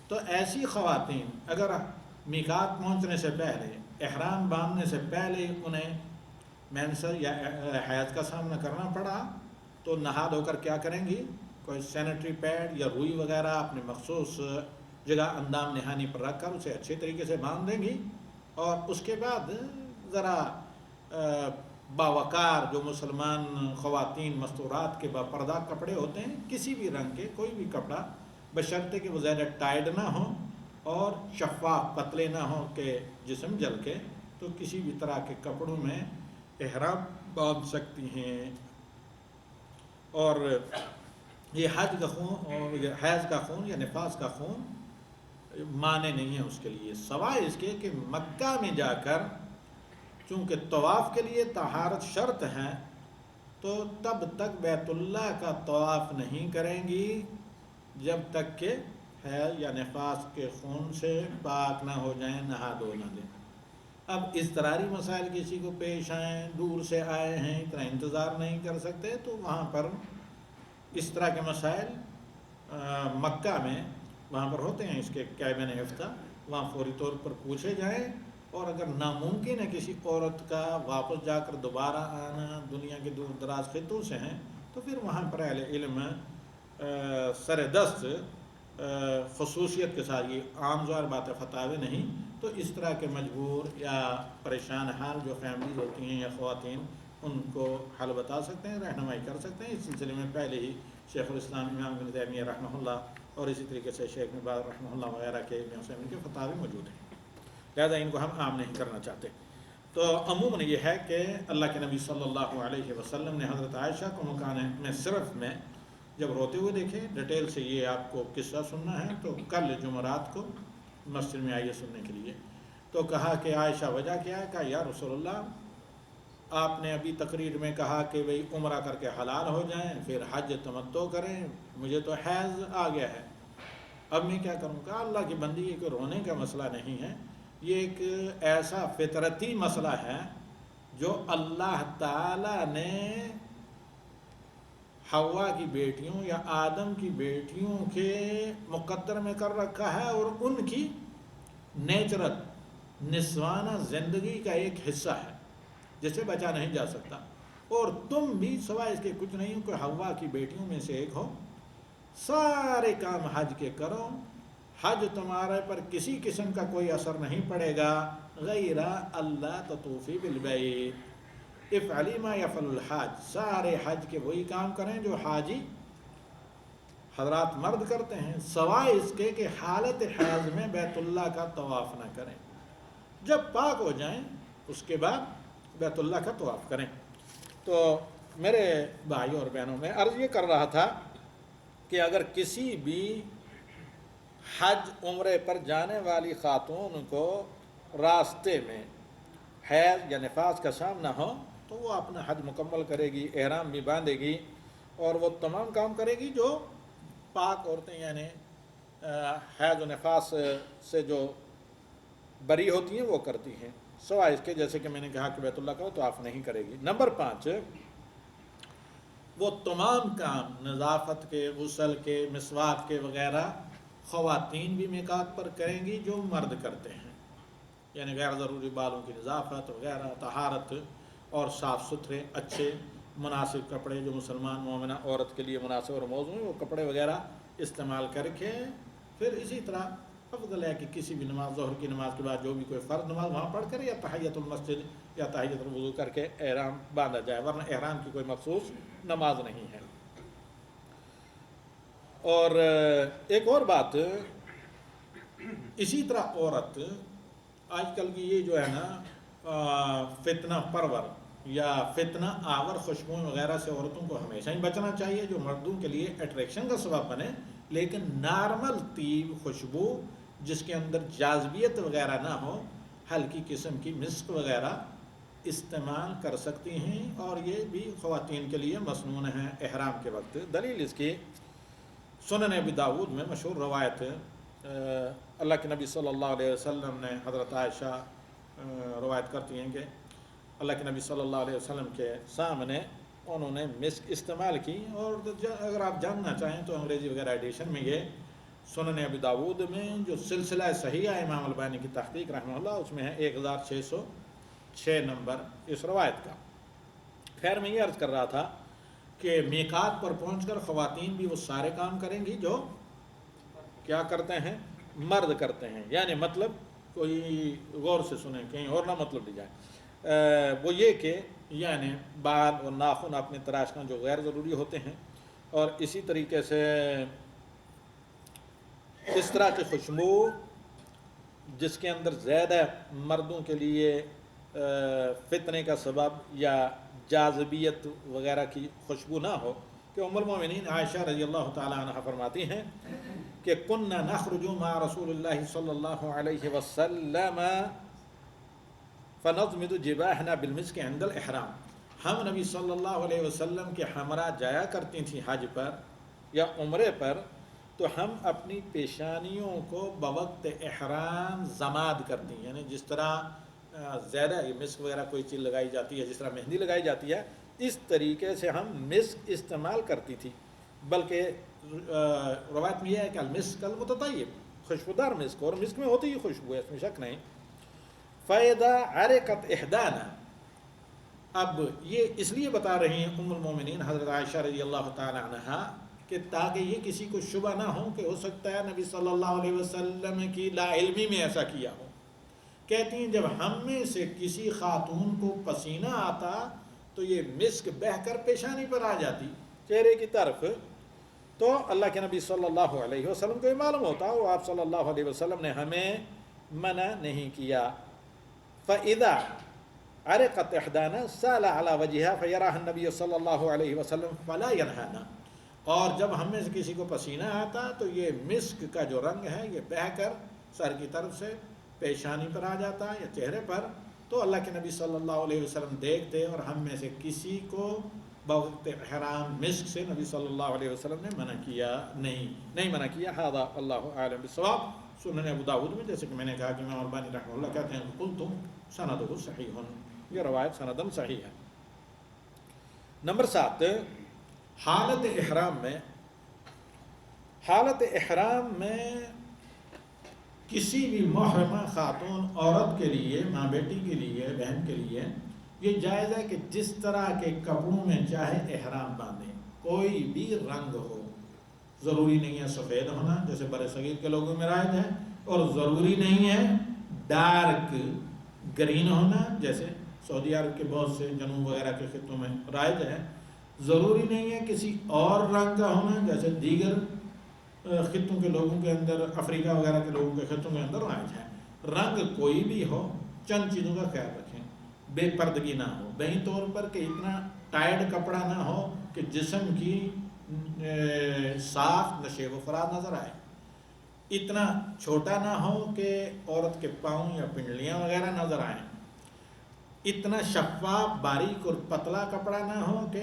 تو ایسی خواتین اگر میقات پہنچنے سے پہلے، احرام باندھنے سے پہلے انہیں مینسز یا حیض کا سامنا کرنا پڑا تو نہا دھو کر کیا کریں گی؟ کوئی سینیٹری پیڈ یا روئی وغیرہ اپنے مخصوص جگہ اندام نہانی پر رکھ کر اسے اچھے طریقے سے باندھ دیں گی، اور اس کے بعد ذرا باوقار جو مسلمان خواتین مستورات کے باپردہ کپڑے ہوتے ہیں، کسی بھی رنگ کے کوئی بھی کپڑا، بشرطے کہ وہ زیادہ ٹائٹ نہ ہو اور شفاف پتلے نہ ہو کہ جسم جل کے، تو کسی بھی طرح کے کپڑوں میں احرام باندھ سکتی ہیں۔ اور یہ حج کا خون اور حیض کا خون یا نفاس کا خون مانے نہیں ہے اس کے لیے، سوائے اس کے کہ مکہ میں جا کر چونکہ طواف کے لیے طہارت شرط ہے، تو تو تب تک بیت اللہ کا طواف نہیں کریں گی جب تک کہ حیض یا نفاس کے خون سے پاک نہ ہو جائیں، نہا دھو نہ دیں۔ اب اضطراری مسائل کسی کو پیش آئیں، دور سے آئے ہیں، اتنا انتظار نہیں کر سکتے، تو وہاں پر اس طرح کے مسائل مکہ میں وہاں پر ہوتے ہیں، اس کے کیبن افتاء، وہاں فوری طور پر پوچھے جائیں، اور اگر ناممکن ہے کسی عورت کا واپس جا کر دوبارہ آنا، دنیا کے دور دراز خطوں سے ہیں، تو پھر وہاں پر اہل علم سر دست خصوصیت کے ساتھ، یہ عام ظاہر بات ہے، فتاوی نہیں، تو اس طرح کے مجبور یا پریشان حال جو فیملیز ہوتی ہیں یا خواتین، ان کو حل بتا سکتے ہیں، رہنمائی کر سکتے ہیں۔ اس سلسلے میں پہلے ہی شیخ الاسلام امام ابن تیمیہ رحمہ اللہ اور اسی طریقے سے شیخ ابن باز رحمہ اللہ وغیرہ کے ابن عثیمین کے فتاوی موجود ہیں، لہذا ان کو ہم عام نہیں کرنا چاہتے۔ تو عموماً یہ ہے کہ اللہ کے نبی صلی اللہ علیہ وسلم نے حضرت عائشہ کو مکان میں صرف میں جب روتے ہوئے دیکھے، ڈیٹیل سے یہ آپ کو قصہ سننا ہے، تو کل جمعرات کو مسجد میں آئیے سننے کے لیے، تو کہا کہ عائشہ وجہ کیا ہے؟ کہا یا رسول اللہ، آپ نے ابھی تقریر میں کہا کہ بھئی عمرہ کر کے حلال ہو جائیں، پھر حج تمتع کریں، مجھے تو حیض آ گیا ہے، اب میں کیا کروں؟ کہا اللہ کی بندی، یہ کوئی رونے کا مسئلہ نہیں ہے، یہ ایک ایسا فطرتی مسئلہ ہے جو اللہ تعالیٰ نے حوا کی بیٹیوں یا آدم کی بیٹیوں کے مقدر میں کر رکھا ہے، اور ان کی نیچرل نسوانہ زندگی کا ایک حصہ ہے جسے بچا نہیں جا سکتا، اور تم بھی سوائے اس کے کچھ نہیں ہو کہ حوا کی بیٹیوں میں سے ایک ہو، سارے کام حج کے کرو، حج تمہارے پر کسی قسم کا کوئی اثر نہیں پڑے گا، غیر اللہ تطوفی بالبیت، افعلی ما یفعل الحاج، سارے حج کے وہی کام کریں جو حاجی حضرات مرد کرتے ہیں، سوائے اس کے کہ حالت حیض میں بیت اللہ کا طواف نہ کریں، جب پاک ہو جائیں اس کے بعد بیت اللہ کا طواف کریں۔ تو میرے بھائیوں اور بہنوں، میں عرض یہ کر رہا تھا کہ اگر کسی بھی حج عمرے پر جانے والی خاتون کو راستے میں حیض یا نفاس کا سامنا ہو، تو وہ اپنا حج مکمل کرے گی، احرام بھی باندھے گی، اور وہ تمام کام کرے گی جو پاک عورتیں یعنی حیض و نفاس سے جو بری ہوتی ہیں وہ کرتی ہیں، سوائے اس کے جیسے کہ میں نے کہا کہ بیت اللہ کا طواف نہیں کرے گی۔ نمبر 5، وہ تمام کام نظافت کے، غسل کے، مسواک کے وغیرہ خواتین بھی میقات پر کریں گی جو مرد کرتے ہیں، یعنی غیر ضروری بالوں کی نظافت وغیرہ، طہارت اور صاف ستھرے اچھے مناسب کپڑے جو مسلمان مومنہ عورت کے لیے مناسب اور موزوں ہیں، وہ کپڑے وغیرہ استعمال کر کے، پھر اسی طرح افضل ہے کہ کسی بھی نماز، ظہر کی نماز کے بعد جو بھی کوئی فرض نماز وہاں پڑھ کر یا تحیۃ المسجد یا تحیۃ الوضو کر کے احرام باندھا جائے، ورنہ احرام کی کوئی مخصوص نماز نہیں ہے۔ اور ایک اور بات، اسی طرح عورت آج کل کی یہ جو ہے نا فتنہ پرور یا فتنہ آور خوشبوئیں وغیرہ سے عورتوں کو ہمیشہ ہی بچنا چاہیے، جو مردوں کے لیے اٹریکشن کا سبب بنے، لیکن نارمل طیب خوشبو جس کے اندر جاذبیت وغیرہ نہ ہو، ہلکی قسم کی مسک وغیرہ استعمال کر سکتی ہیں، اور یہ بھی خواتین کے لیے مسنون ہے احرام کے وقت۔ دلیل اس کی سنن ابی داود میں مشہور روایت ہے، اللہ کے نبی صلی اللہ علیہ وسلم نے، حضرت عائشہ روایت کرتی ہیں کہ اللہ کے نبی صلی اللہ علیہ وسلم کے سامنے انہوں نے مسک استعمال کی، اور اگر آپ جاننا چاہیں تو انگریزی وغیرہ ایڈیشن میں یہ سنن ابی داود میں جو سلسلہ صحیحہ امام البانی کی تحقیق رحمہ اللہ، اس میں ہے 1606 نمبر اس روایت کا۔ خیر میں یہ عرض کر رہا تھا کہ میقات پر پہنچ کر خواتین بھی وہ سارے کام کریں گی جو کیا کرتے ہیں، مرد کرتے ہیں، یعنی مطلب کوئی غور سے سنیں، کہیں اور نہ مطلب لی جائے، وہ یہ کہ یعنی بال اور ناخن اپنے تراشنا جو غیر ضروری ہوتے ہیں، اور اسی طریقے سے اس طرح کی خوشبو جس کے اندر زیادہ مردوں کے لیے فتنے کا سبب یا جاذبیت وغیرہ کی خوشبو نہ ہو، کہ ام المومنین عائشہ رضی اللہ تعالی عنہ فرماتی ہیں کہ کننا نخرج مع رسول اللہ صلی اللہ علیہ وسلم فنضمد جباہنا بالمسک عند الاحرام، ہم نبی صلی اللہ علیہ وسلم کے ہمراہ جایا کرتی تھیں حج پر یا عمرے پر، تو ہم اپنی پیشانیوں کو بوقت احرام ضماد کرتی ہیں، یعنی جس طرح زیادہ مسک وغیرہ کوئی چیز لگائی جاتی ہے، جس طرح مہندی لگائی جاتی ہے، اس طریقے سے ہم مسک استعمال کرتی تھی۔ بلکہ روایت میں یہ ہے کہ المسک المتطیب، خوشبودار مسک، اور مسک میں ہوتی ہی خوشبو ہے، اس میں شک نہیں۔ فَإِذَا عَرِقَتْ إِحْدَانَا، اب یہ اس لیے بتا رہی ہیں ام المومنین حضرت عائشہ رضی اللہ تعالی عنہا کہ تاکہ یہ کسی کو شبہ نہ ہو کہ ہو سکتا ہے نبی صلی اللہ علیہ وسلم کی لا علمی میں ایسا کیا ہو۔ کہتی ہیں جب ہم میں سے کسی خاتون کو پسینہ آتا تو یہ مسک بہہ کر پیشانی پر آ جاتی چہرے کی طرف، تو اللہ کے نبی صلی اللہ علیہ وسلم کو یہ معلوم ہوتا، وہ آپ صلی اللہ علیہ وسلم نے ہمیں منع نہیں کیا۔ فَإِذَا عَرِقَتْ إِحْدَانَا سَالَ عَلَى وَجْهِهَا فَيَرَاهَا النَّبِيُّ صلی اللہ علیہ وسلم فَلَا يَنْهَانَا، اور جب ہم میں سے کسی کو پسینہ آتا تو یہ مسک کا جو رنگ ہے یہ بہہ کر سر کی طرف سے پیشانی پر آ جاتا یا چہرے پر، تو اللہ کے نبی صلی اللہ علیہ وسلم دیکھتے اور ہم میں سے کسی کو بوقت احرام مسک سے نبی صلی اللہ علیہ وسلم نے منع کیا نہیں منع کیا۔ ھذا اللہ اعلم بالصواب۔ سنن ابو داؤد میں جیسے کہ میں نے کہا کہ امام البانی رحمہ اللہ کہتے ہیں قلتم سندہ صحیح، یہ روایت سندن صحیح ہے۔ نمبر 7، حالت احرام میں کسی بھی محرمہ خاتون عورت کے لیے، ماں بیٹی کے لیے، بہن کے لیے یہ جائز ہے کہ جس طرح کے کپڑوں میں چاہے احرام باندھیں، کوئی بھی رنگ ہو، ضروری نہیں ہے سفید ہونا جیسے بر صغیر کے لوگوں میں رائج ہے، اور ضروری نہیں ہے ڈارک گرین ہونا جیسے سعودی عرب کے بہت سے جنوب وغیرہ کے خطوں میں رائج ہے، ضروری نہیں ہے کسی اور رنگ کا ہونا جیسے دیگر خطوں کے لوگوں کے اندر، افریقہ وغیرہ کے لوگوں کے خطوں کے اندر رائج ہے۔ رنگ کوئی بھی ہو، چند چیزوں کا خیال رکھیں، بے پردگی نہ ہو، بہین طور پر کہ اتنا ٹائٹ کپڑا نہ ہو کہ جسم کی صاف نشیب و فراز نظر آئے، اتنا چھوٹا نہ ہو کہ عورت کے پاؤں یا پنڈلیاں وغیرہ نظر آئیں، اتنا شفاف باریک اور پتلا کپڑا نہ ہو کہ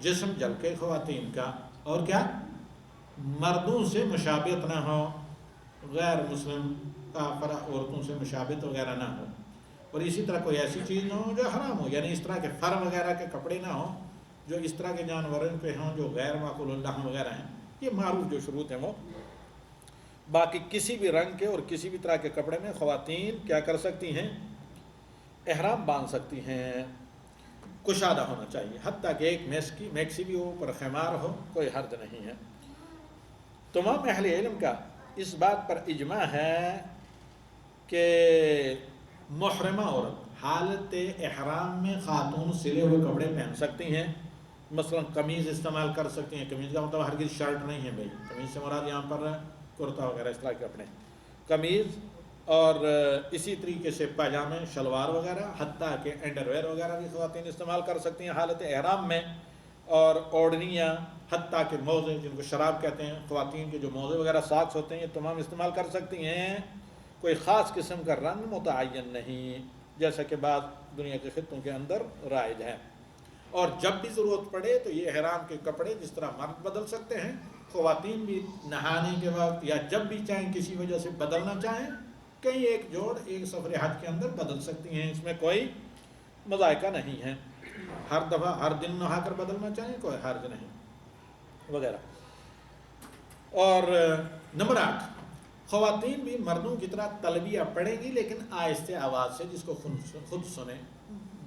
جسم جھلکے خواتین کا، اور کیا مردوں سے مشابہت نہ ہو، غیر مسلم کافرہ عورتوں سے مشابہت وغیرہ نہ ہو، اور اسی طرح کوئی ایسی چیز نہ ہو جو حرام ہو، یعنی اس طرح کے فر وغیرہ کے کپڑے نہ ہوں جو اس طرح کے جانوروں پہ ہوں جو غیر معقول اللہ وغیرہ ہیں، یہ معروف جو شروط ہیں وہ۔ باقی کسی بھی رنگ کے اور کسی بھی طرح کے کپڑے میں خواتین کیا کر سکتی ہیں، احرام باندھ سکتی ہیں، کشادہ ہونا چاہیے، حتیٰ کہ ایک میکسی بھی ہو، پر خیمار ہو، کوئی حرج نہیں ہے۔ تمام اہل علم کا اس بات پر اجماع ہے کہ محرمہ عورت حالت احرام میں خاتون سلے ہوئے کپڑے پہن سکتی ہیں، مثلا قمیض استعمال کر سکتی ہیں، قمیض کا مطلب ہرگز شرٹ نہیں ہے بھائی، قمیض سے مراد یہاں پر کرتا وغیرہ اس طرح کے کپڑے، قمیض، اور اسی طریقے سے پاجامے، شلوار وغیرہ، حتیٰ کہ انڈر ویئر وغیرہ بھی خواتین استعمال کر سکتی ہیں حالت احرام میں، اور اوڑھنیاں، حتیٰ کہ موزے جن کو شراب کہتے ہیں، خواتین کے جو موزے وغیرہ ساکس ہوتے ہیں یہ تمام استعمال کر سکتی ہیں، کوئی خاص قسم کا رنگ متعین نہیں جیسا کہ بعض دنیا کے خطوں کے اندر رائج ہے۔ اور جب بھی ضرورت پڑے تو یہ احرام کے کپڑے جس طرح مرد بدل سکتے ہیں، خواتین بھی نہانے کے وقت یا جب بھی چاہیں کسی وجہ سے بدلنا چاہیں، کہیں ایک جوڑ ایک سفر حج کے اندر بدل سکتی ہیں، اس میں کوئی مذائقہ نہیں ہے، ہر دفعہ ہر دن نہا کر بدلنا چاہیں کوئی حرج نہیں وغیرہ۔ اور نمبر 8، خواتین بھی مردوں کی طرح تلبیہ پڑھیں گی لیکن آہستہ آواز سے، جس کو خود سنیں،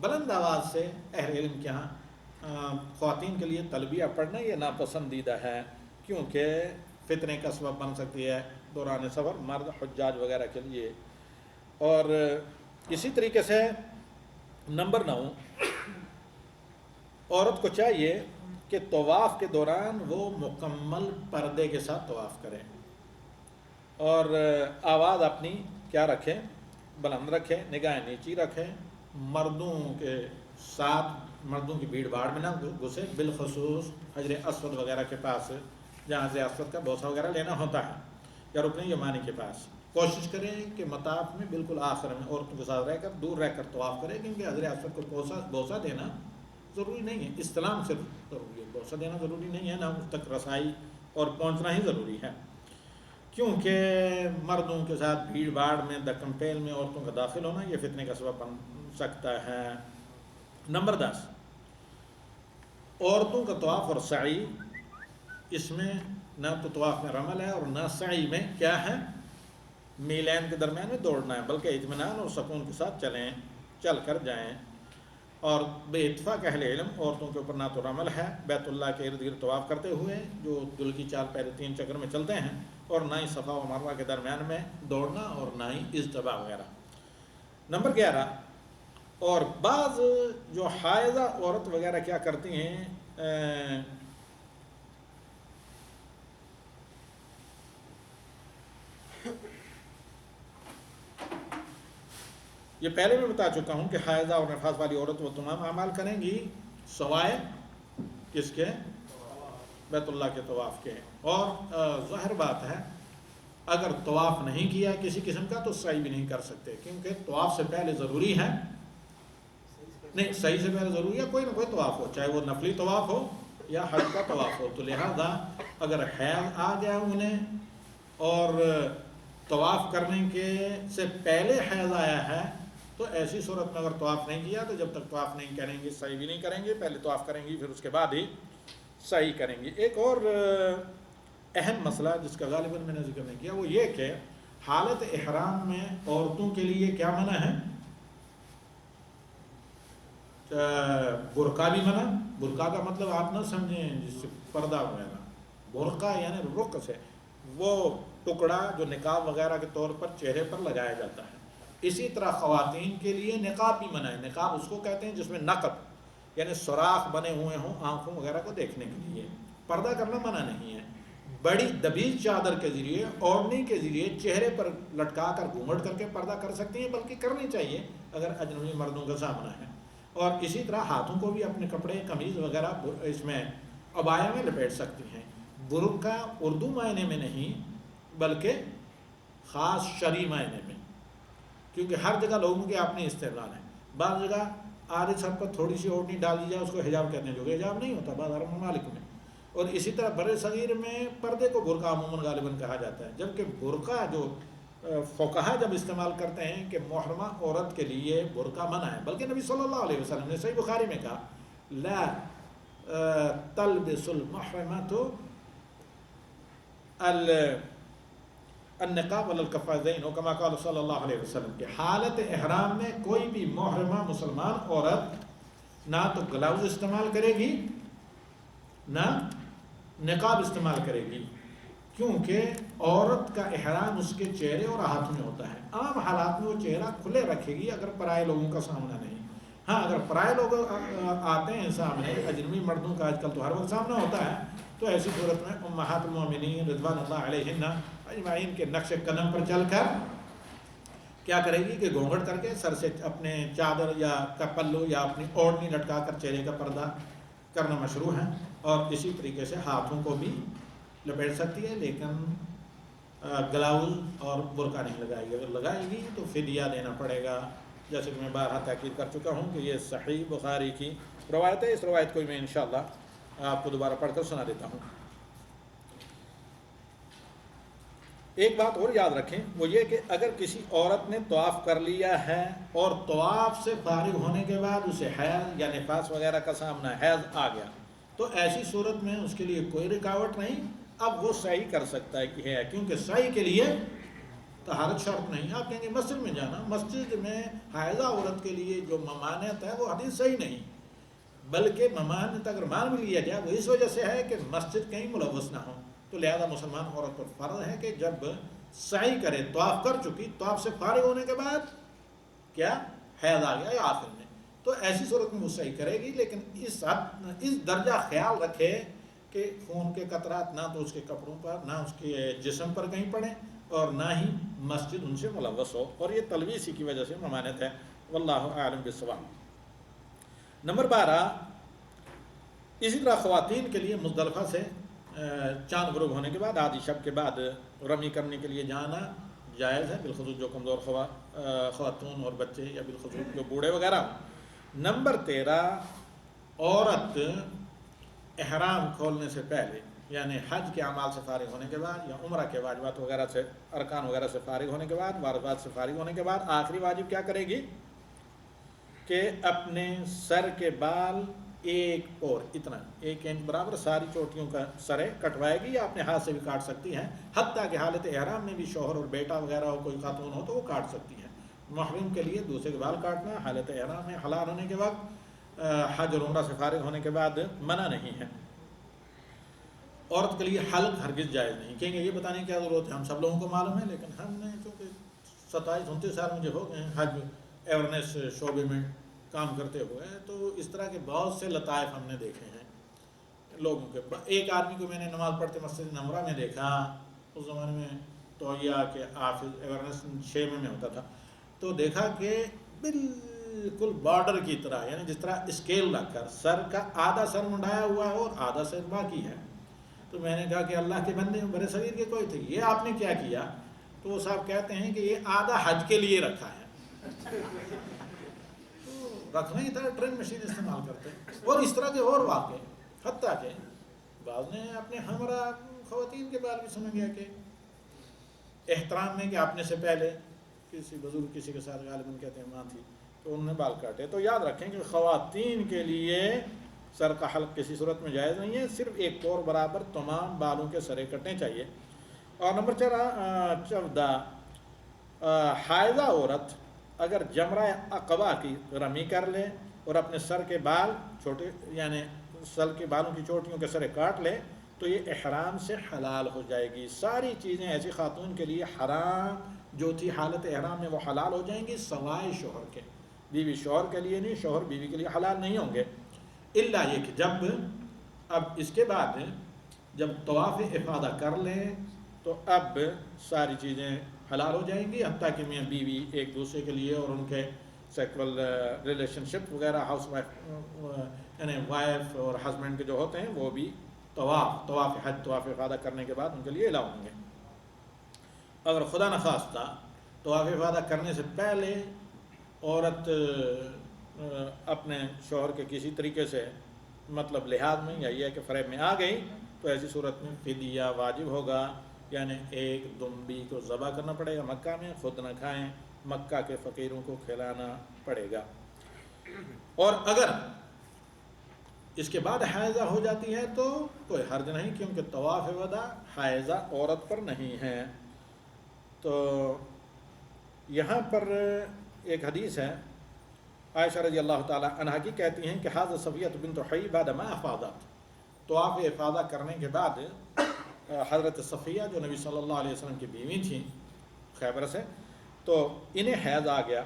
بلند آواز سے اہل علم کے ہاں خواتین کے لیے تلبیہ پڑھنا یہ ناپسندیدہ ہے، کیونکہ فتنے کا سبب بن سکتی ہے دوران سفر مرد حجاج وغیرہ کے لیے۔ اور اسی طریقے سے نمبر 9، عورت کو چاہیے کہ طواف کے دوران وہ مکمل پردے کے ساتھ طواف کریں، اور آواز اپنی کیا رکھیں، بلند رکھیں، نگاہیں نیچی رکھیں، مردوں کے ساتھ مردوں کی بھیڑ بھاڑ میں نہ گھسے، بالخصوص حجر اسود وغیرہ کے پاس جہاں سے اسود کا بوسہ وغیرہ لینا ہوتا ہے، یا رکن یمانی کے پاس، کوشش کریں کہ مطاف میں بالکل آخر میں عورتوں کے ساتھ رہ کر دور رہ کر طواف کریں، کیونکہ حضرت اسود کو بوسہ دینا ضروری نہیں ہے، استلام صرف ضروری ہے، بوسہ دینا ضروری نہیں ہے، نہ اس تک رسائی اور پہنچنا ہی ضروری ہے، کیونکہ مردوں کے ساتھ بھیڑ بھاڑ میں دکن پیل میں عورتوں کا داخل ہونا یہ فتنے کا سبب بن سکتا ہے۔ نمبر 10، عورتوں کا طواف اور سعی، اس میں نہ تو طواف میں رمل ہے اور نہ سعی میں کیا ہے، میلین کے درمیان میں دوڑنا ہے، بلکہ اطمینان اور سکون کے ساتھ چل کر جائیں۔ اور بے اتفاق اہل علم عورتوں کے اوپر نہ تو رمل ہے بیت اللہ کے ارد گرد طواف کرتے ہوئے جو دل کی چال پہلے 3 چکر میں چلتے ہیں، اور نہ ہی صفا و مروہ کے درمیان میں دوڑنا، اور نہ ہی اجتباء وغیرہ۔ نمبر 11، اور بعض جو حائضہ عورت وغیرہ کیا کرتی ہیں، یہ پہلے میں بتا چکا ہوں کہ حائضہ اور نفاس والی عورت وہ تمام اعمال کریں گی سوائے کس کے، بیت اللہ کے طواف کے، اور ظاہر بات ہے اگر طواف نہیں کیا کسی قسم کا تو سعی بھی نہیں کر سکتے، کیونکہ طواف سے پہلے ضروری ہے، نہیں سعی سے پہلے ضروری ہے کوئی نہ کوئی طواف ہو، چاہے وہ نفلی طواف ہو یا حج کا طواف ہو، تو لہذا اگر حیض آ گیا انہیں اور طواف کرنے کے سے پہلے حیض آیا ہے تو ایسی صورت میں اگر طواف نہیں کیا تو جب تک طواف نہیں کریں گے سعی بھی نہیں کریں گے، پہلے طواف کریں گی پھر اس کے بعد ہی سعی کریں گی۔ ایک اور اہم مسئلہ جس کا غالباً میں نے ذکر نہیں کیا وہ یہ کہ حالت احرام میں عورتوں کے لیے کیا منع ہے، برقع بھی منع، برقع کا مطلب آپ نہ سمجھیں جس سے پردہ وغیرہ، برقع یعنی رخ سے وہ ٹکڑا جو نقاب وغیرہ کے طور پر چہرے پر لگایا جاتا ہے۔ اسی طرح خواتین کے لیے نقاب بھی منع ہے، نقاب اس کو کہتے ہیں جس میں نقب یعنی سوراخ بنے ہوئے ہوں آنکھوں وغیرہ کو دیکھنے کے لیے، پردہ کرنا منع نہیں ہے۔ بڑی دبیج چادر کے ذریعے اوڑھنی کے ذریعے چہرے پر لٹکا کر گھونگھٹ کر کے پردہ کر سکتی ہیں، بلکہ کرنی چاہیے اگر اجنبی مردوں کا سامنا ہے۔ اور اسی طرح ہاتھوں کو بھی اپنے کپڑے قمیض وغیرہ اس میں عبایا میں لپیٹ سکتی ہیں۔ برقع اردو معنی میں نہیں بلکہ خاص شرعی معنی میں، کیونکہ ہر جگہ لوگوں کے اپنے استعمال ہیں، بعض جگہ آدھے سر پر تھوڑی سی اوڑھنی ڈال دی جائے اس کو حجاب کہتے ہیں، جو کہ حجاب نہیں ہوتا بعض عرب ممالک میں۔ اور اسی طرح بر صغیر میں پردے کو برقع عموماً غالباً کہا جاتا ہے، جبکہ برقع جو فقہا جب استعمال کرتے ہیں کہ محرمہ عورت کے لیے برقع منع ہے، بلکہ نبی صلی اللہ علیہ وسلم نے صحیح بخاری میں کہا لا تلبس المحرمۃ النقاب ولا القفازین، او کما قال صلی اللہ علیہ وسلم، کہ حالت احرام میں کوئی بھی محرمہ مسلمان عورت نہ تو گلاؤز استعمال کرے گی نہ نقاب استعمال کرے گی، کیونکہ عورت کا احرام اس کے چہرے اور ہاتھ میں ہوتا ہے۔ عام حالات میں وہ چہرہ کھلے رکھے گی اگر پرائے لوگوں کا سامنا نہیں، ہاں اگر پرائے لوگ آتے ہیں سامنے، اجنبی مردوں کا آج کل تو ہر وقت سامنا ہوتا ہے، تو ایسی صورت میں امہات المومنین رضوان اللہ علیہن اجمعین کے نقش قدم پر چل کر کیا کرے گی کہ گھونگھٹ کر کے سر سے اپنے چادر یا پلو یا اپنی اوڑھنی لٹکا کر چہرے کا پردہ کرنا مشروع ہے، اور اسی طریقے سے ہاتھوں کو بھی لپیٹ سکتی ہے، لیکن گلاؤز اور برقع نہیں لگائے گی، اگر لگائے گی تو فدیہ دینا پڑے گا، جیسے کہ میں بارہا تاکید کر چکا ہوں کہ یہ صحیح بخاری کی روایت ہے۔ اس روایت کو میں انشاءاللہ آپ کو دوبارہ پڑھ کر سنا دیتا ہوں۔ ایک بات اور یاد رکھیں، وہ یہ کہ اگر کسی عورت نے طواف کر لیا ہے اور طواف سے فارغ ہونے کے بعد اسے حیض یا نفاس وغیرہ کا سامنا حیض آ گیا تو ایسی صورت میں اس کے لیے کوئی رکاوٹ نہیں، اب وہ سعی کر سکتا ہے کہ ہے، کیونکہ سعی کے لیے طہارت شرط نہیں۔ آپ کہیں گے مسجد میں جانا، مسجد میں حائضہ عورت کے لیے جو ممانعت ہے وہ حدیث صحیح نہیں، بلکہ ممانعت اگر مان بھی لیا جائے وہ اس وجہ سے ہے کہ مسجد کہیں ملوث نہ ہو، تو لہذا مسلمان عورت پر فرض ہے کہ جب سعی کرے، طواف کر چکی، طواف سے فارغ ہونے کے بعد کیا حیض آ گیا یا آخر میں، تو ایسی صورت میں وہ سعی کرے گی، لیکن اس درجہ خیال رکھے کہ خون کے قطرات نہ تو اس کے کپڑوں پر نہ اس کے جسم پر کہیں پڑیں اور نہ ہی مسجد ان سے ملوث ہو، اور یہ تلویث کی وجہ سے ممانعت ہے، واللہ اعلم بالصواب۔ نمبر 12، اسی طرح خواتین کے لیے مزدلفہ سے چاند غروب ہونے کے بعد آدھی شب کے بعد رمی کرنے کے لیے جائز ہے، بالخصوص جو کمزور خواتون اور بچے یا بالخصوص جو بوڑھے وغیرہ ہوں۔ نمبر 13، عورت احرام کھولنے سے پہلے یعنی حج کے اعمال سے فارغ ہونے کے بعد یا عمرہ کے واجبات وغیرہ سے، ارکان وغیرہ سے فارغ ہونے کے بعد، واجبات سے فارغ ہونے کے بعد آخری واجب کیا کرے گی کہ اپنے سر کے بال ایک پور اتنا 1 انچ برابر ساری چوٹیوں کا سرے کٹوائے گی، یا اپنے ہاتھ سے بھی کاٹ سکتی ہیں، حتیٰ کہ حالت احرام میں بھی شوہر اور بیٹا وغیرہ ہو، کوئی خاتون ہو تو وہ کاٹ سکتی ہیں۔ محرم کے لیے دوسرے کے بال کاٹنا حالت احرام میں حلال ہونے کے وقت، حج اور عمرہ سے فارغ ہونے کے بعد منع نہیں ہے۔ عورت کے لیے حلق ہرگز جائز نہیں، کہیں گے یہ بتانے کی کیا ضرورت ہے، ہم سب لوگوں کو معلوم ہے، لیکن ہم نے چونکہ 27-29 سال مجھے ہو گئے ہیں حج اویرنیس شعبے میں کام کرتے ہوئے، تو اس طرح کے بہت سے لطائف ہم نے دیکھے ہیں لوگوں کے۔ ایک آدمی کو میں نے نماز پڑھتے مسجد نمرہ میں دیکھا، اس زمانے میں توعیہ کے حافظ اویرنیس 6 میں ہوتا تھا، تو دیکھا کہ بالکل بارڈر کی طرح، یعنی جس طرح اسکیل رکھ کر سر کا آدھا سر منڈایا ہوا ہے اور آدھا سر باقی ہے۔ تو میں نے کہا کہ اللہ کے بندے برے صغیر کے کوئی تھے، یہ آپ نے کیا کیا؟ تو وہ صاحب کہتے ہیں کہ یہ آدھا حج کے لیے رکھا ہے۔ رکھنے کی طرح ٹرین مشین استعمال کرتے ہیں، اور اس طرح کے اور واقع، حتیٰ کہ بعض نے اپنے ہمراہ خواتین کے بارے میں سمجھ گیا کہ احترام میں کہ اپنے سے پہلے کسی بزرگ کسی کے ساتھ غالباً کہتے ہیں ماں تھی تو انہوں نے بال کاٹے۔ تو یاد رکھیں کہ خواتین کے لیے سر کا حلق کسی صورت میں جائز نہیں ہے، صرف 1 پور برابر تمام بالوں کے سرے کٹنے چاہیے۔ اور نمبر 14، حائضہ عورت اگر جمرہ عقبہ کی رمی کر لے اور اپنے سر کے بال چھوٹے یعنی سر کے بالوں کی چوٹیوں کے سرے کاٹ لے تو یہ احرام سے حلال ہو جائے گی۔ ساری چیزیں ایسی خاتون کے لیے حرام جو تھی حالت احرام میں وہ حلال ہو جائیں گی سوائے شوہر کے۔ بیوی شوہر کے لیے نہیں، شوہر بیوی کے لیے حلال نہیں ہوں گے، الا یہ کہ جب اب اس کے بعد جب طواف افاضہ کر لیں تو اب ساری چیزیں حلال ہو جائیں گی، حتیٰ کہ میاں بیوی ایک دوسرے کے لیے اور ان کے سیکول ریلیشن شپ وغیرہ، ہاؤس وائف یعنی وائف اور ہسبینڈ کے جو ہوتے ہیں وہ بھی طواف حج طواف افاضہ کرنے کے بعد ان کے لیے الاؤ ہوں گے۔ اگر خدا نخواستہ طواف افاضہ کرنے سے پہلے عورت اپنے شوہر کے کسی طریقے سے مطلب لحاظ میں یا یہ کہ فریب میں آ گئی تو ایسی صورت میں فدیہ واجب ہوگا، یعنی ایک دمبی کو ذبح کرنا پڑے گا مکہ میں، خود نہ کھائیں، مکہ کے فقیروں کو کھلانا پڑے گا۔ اور اگر اس کے بعد حائضہ ہو جاتی ہے تو کوئی حرج نہیں، کیونکہ طواف وداع حائضہ عورت پر نہیں ہے۔ تو یہاں پر ایک حدیث ہے عائشہ رضی اللہ تعالی عنہا کی، کہتی ہیں کہ حاضر صفیہ بنت حیی بعد ما افاضت، طواف افاضہ کرنے کے بعد حضرت صفیہ جو نبی صلی اللہ علیہ وسلم کی بیوی تھیں خیبر سے، تو انہیں حیض آ گیا۔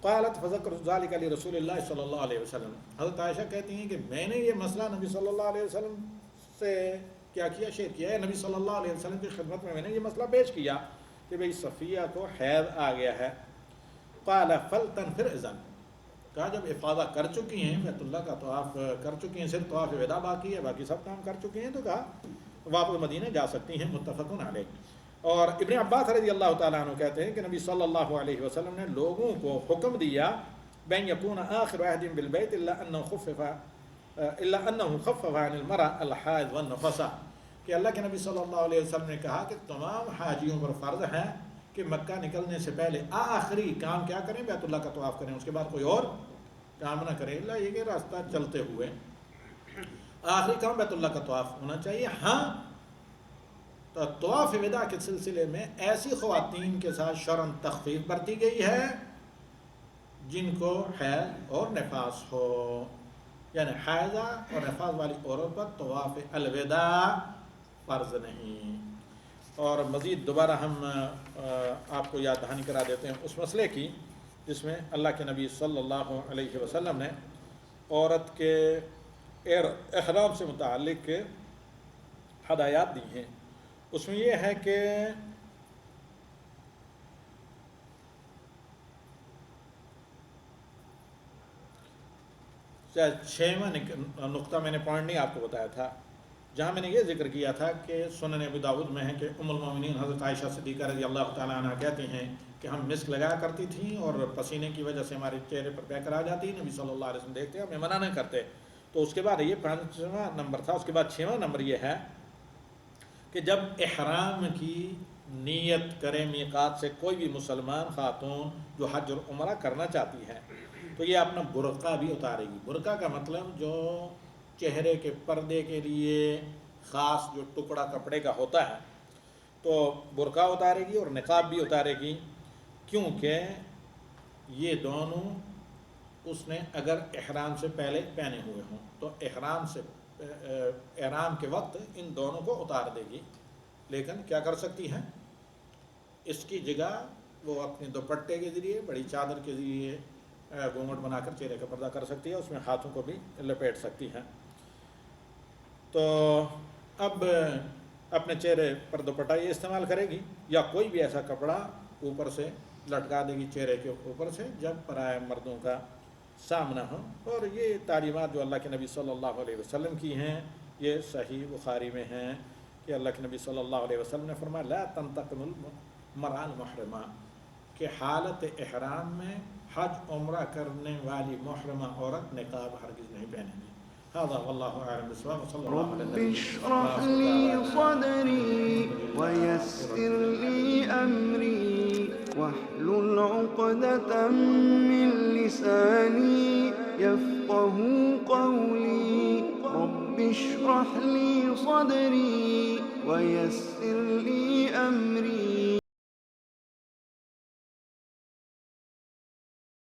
قالت فذکر ذلک لرسول اللہ صلی اللہ علیہ وسلم، حضرت عائشہ کہتی ہیں کہ میں نے یہ مسئلہ نبی صلی اللہ علیہ وسلم سے کیا کیا، شیئر کیا ہے، نبی صلی اللہ علیہ وسلم کی خدمت میں نے یہ مسئلہ پیش کیا کہ بھئی صفیہ کو حیض آ گیا ہے۔ قال فلتنفر اذن، کہا جب افاضہ کر چکی ہیں، بیت اللہ کا طواف کر چکی ہیں، صرف طواف وداع باقی ہے، باقی سب کام کر چکی ہیں، تو کہا واپس مدینہ جا سکتی ہیں، متفق علیہ۔ اور ابن عباس رضی اللہ تعالیٰ عنہ کہتے ہیں کہ نبی صلی اللہ علیہ وسلم نے لوگوں کو حکم دیا بین یکون آخر عہد بالبیت الا انه خفف عن المرأة الحائض والنفساء، کہ اللہ کے نبی صلی اللہ علیہ وسلم نے کہا کہ تمام حاجیوں پر فرض ہے کہ مکہ نکلنے سے پہلے آخری کام کیا کریں، بیت اللہ کا طواف کریں، اس کے بعد کوئی اور کام نہ کریں، اللہ یہ کہ راستہ چلتے ہوئے آخری کام بیت اللہ کا طواف ہونا چاہیے۔ ہاں تو طواف وداع کے سلسلے میں ایسی خواتین کے ساتھ شرعاً تخفیف برتی گئی ہے جن کو حیض اور نفاس ہو، یعنی حیضہ اور نفاس والی عورت پر طواف الوداع فرض نہیں۔ اور مزید دوبارہ ہم آپ کو یاد دہانی کرا دیتے ہیں اس مسئلے کی جس میں اللہ کے نبی صلی اللہ علیہ وسلم نے عورت کے احرام سے متعلق ہدایات دی ہیں۔ اس میں یہ ہے کہ چھواں نقطہ میں نے پوائنٹ نہیں آپ کو بتایا تھا جہاں میں نے یہ ذکر کیا تھا کہ سنن ابی داؤد میں ہے کہ ام المومنین حضرت عائشہ صدیقہ رضی اللہ تعالیٰ عنہ کہتی ہیں کہ ہم مسک لگایا کرتی تھیں اور پسینے کی وجہ سے ہمارے چہرے پر بہکر آ جاتی، نبی صلی اللہ علیہ وسلم دیکھتے ہمیں منع نہیں کرتے. تو اس کے بعد یہ 5واں نمبر تھا. اس کے بعد 6واں نمبر یہ ہے کہ جب احرام کی نیت کرے میقات سے کوئی بھی مسلمان خاتون جو حج اور عمرہ کرنا چاہتی ہے تو یہ اپنا برقع بھی اتارے گی. برقع کا مطلب جو چہرے کے پردے کے لیے خاص جو ٹکڑا کپڑے کا ہوتا ہے تو برقع اتارے گی اور نقاب بھی اتارے گی، کیونکہ یہ دونوں اس نے اگر احرام سے پہلے پہنے ہوئے ہوں تو احرام کے وقت ان دونوں کو اتار دے گی. لیکن کیا کر سکتی ہیں، اس کی جگہ وہ اپنے دوپٹے کے ذریعے بڑی چادر کے ذریعے گھونگھٹ بنا کر چہرے کا پردہ کر سکتی ہے، اس میں ہاتھوں کو بھی لپیٹ سکتی ہیں. تو اب اپنے چہرے پر دوپٹہ یہ استعمال کرے گی یا کوئی بھی ایسا کپڑا اوپر سے لٹکا دے گی چہرے کے اوپر سے جب پرائے مردوں کا سامنا ہو. اور یہ تعلیمات جو اللہ کے نبی صلی اللہ علیہ وسلم کی ہیں یہ صحیح بخاری میں ہیں کہ اللہ کے نبی صلی اللہ علیہ وسلم نے فرمایا لا تنتقم المرأة المحرمہ کہ حالت احرام میں حج عمرہ کرنے والی محرمہ عورت نقاب ہرگز نہیں پہنے گی. هذا والله اعلم بالصواب وصلى الله على رب النبي اشرح لي صدري ويسر لي أمري واحلل عقدة من لساني يفقه قولي. رب اشرح لي صدري ويسر لي أمري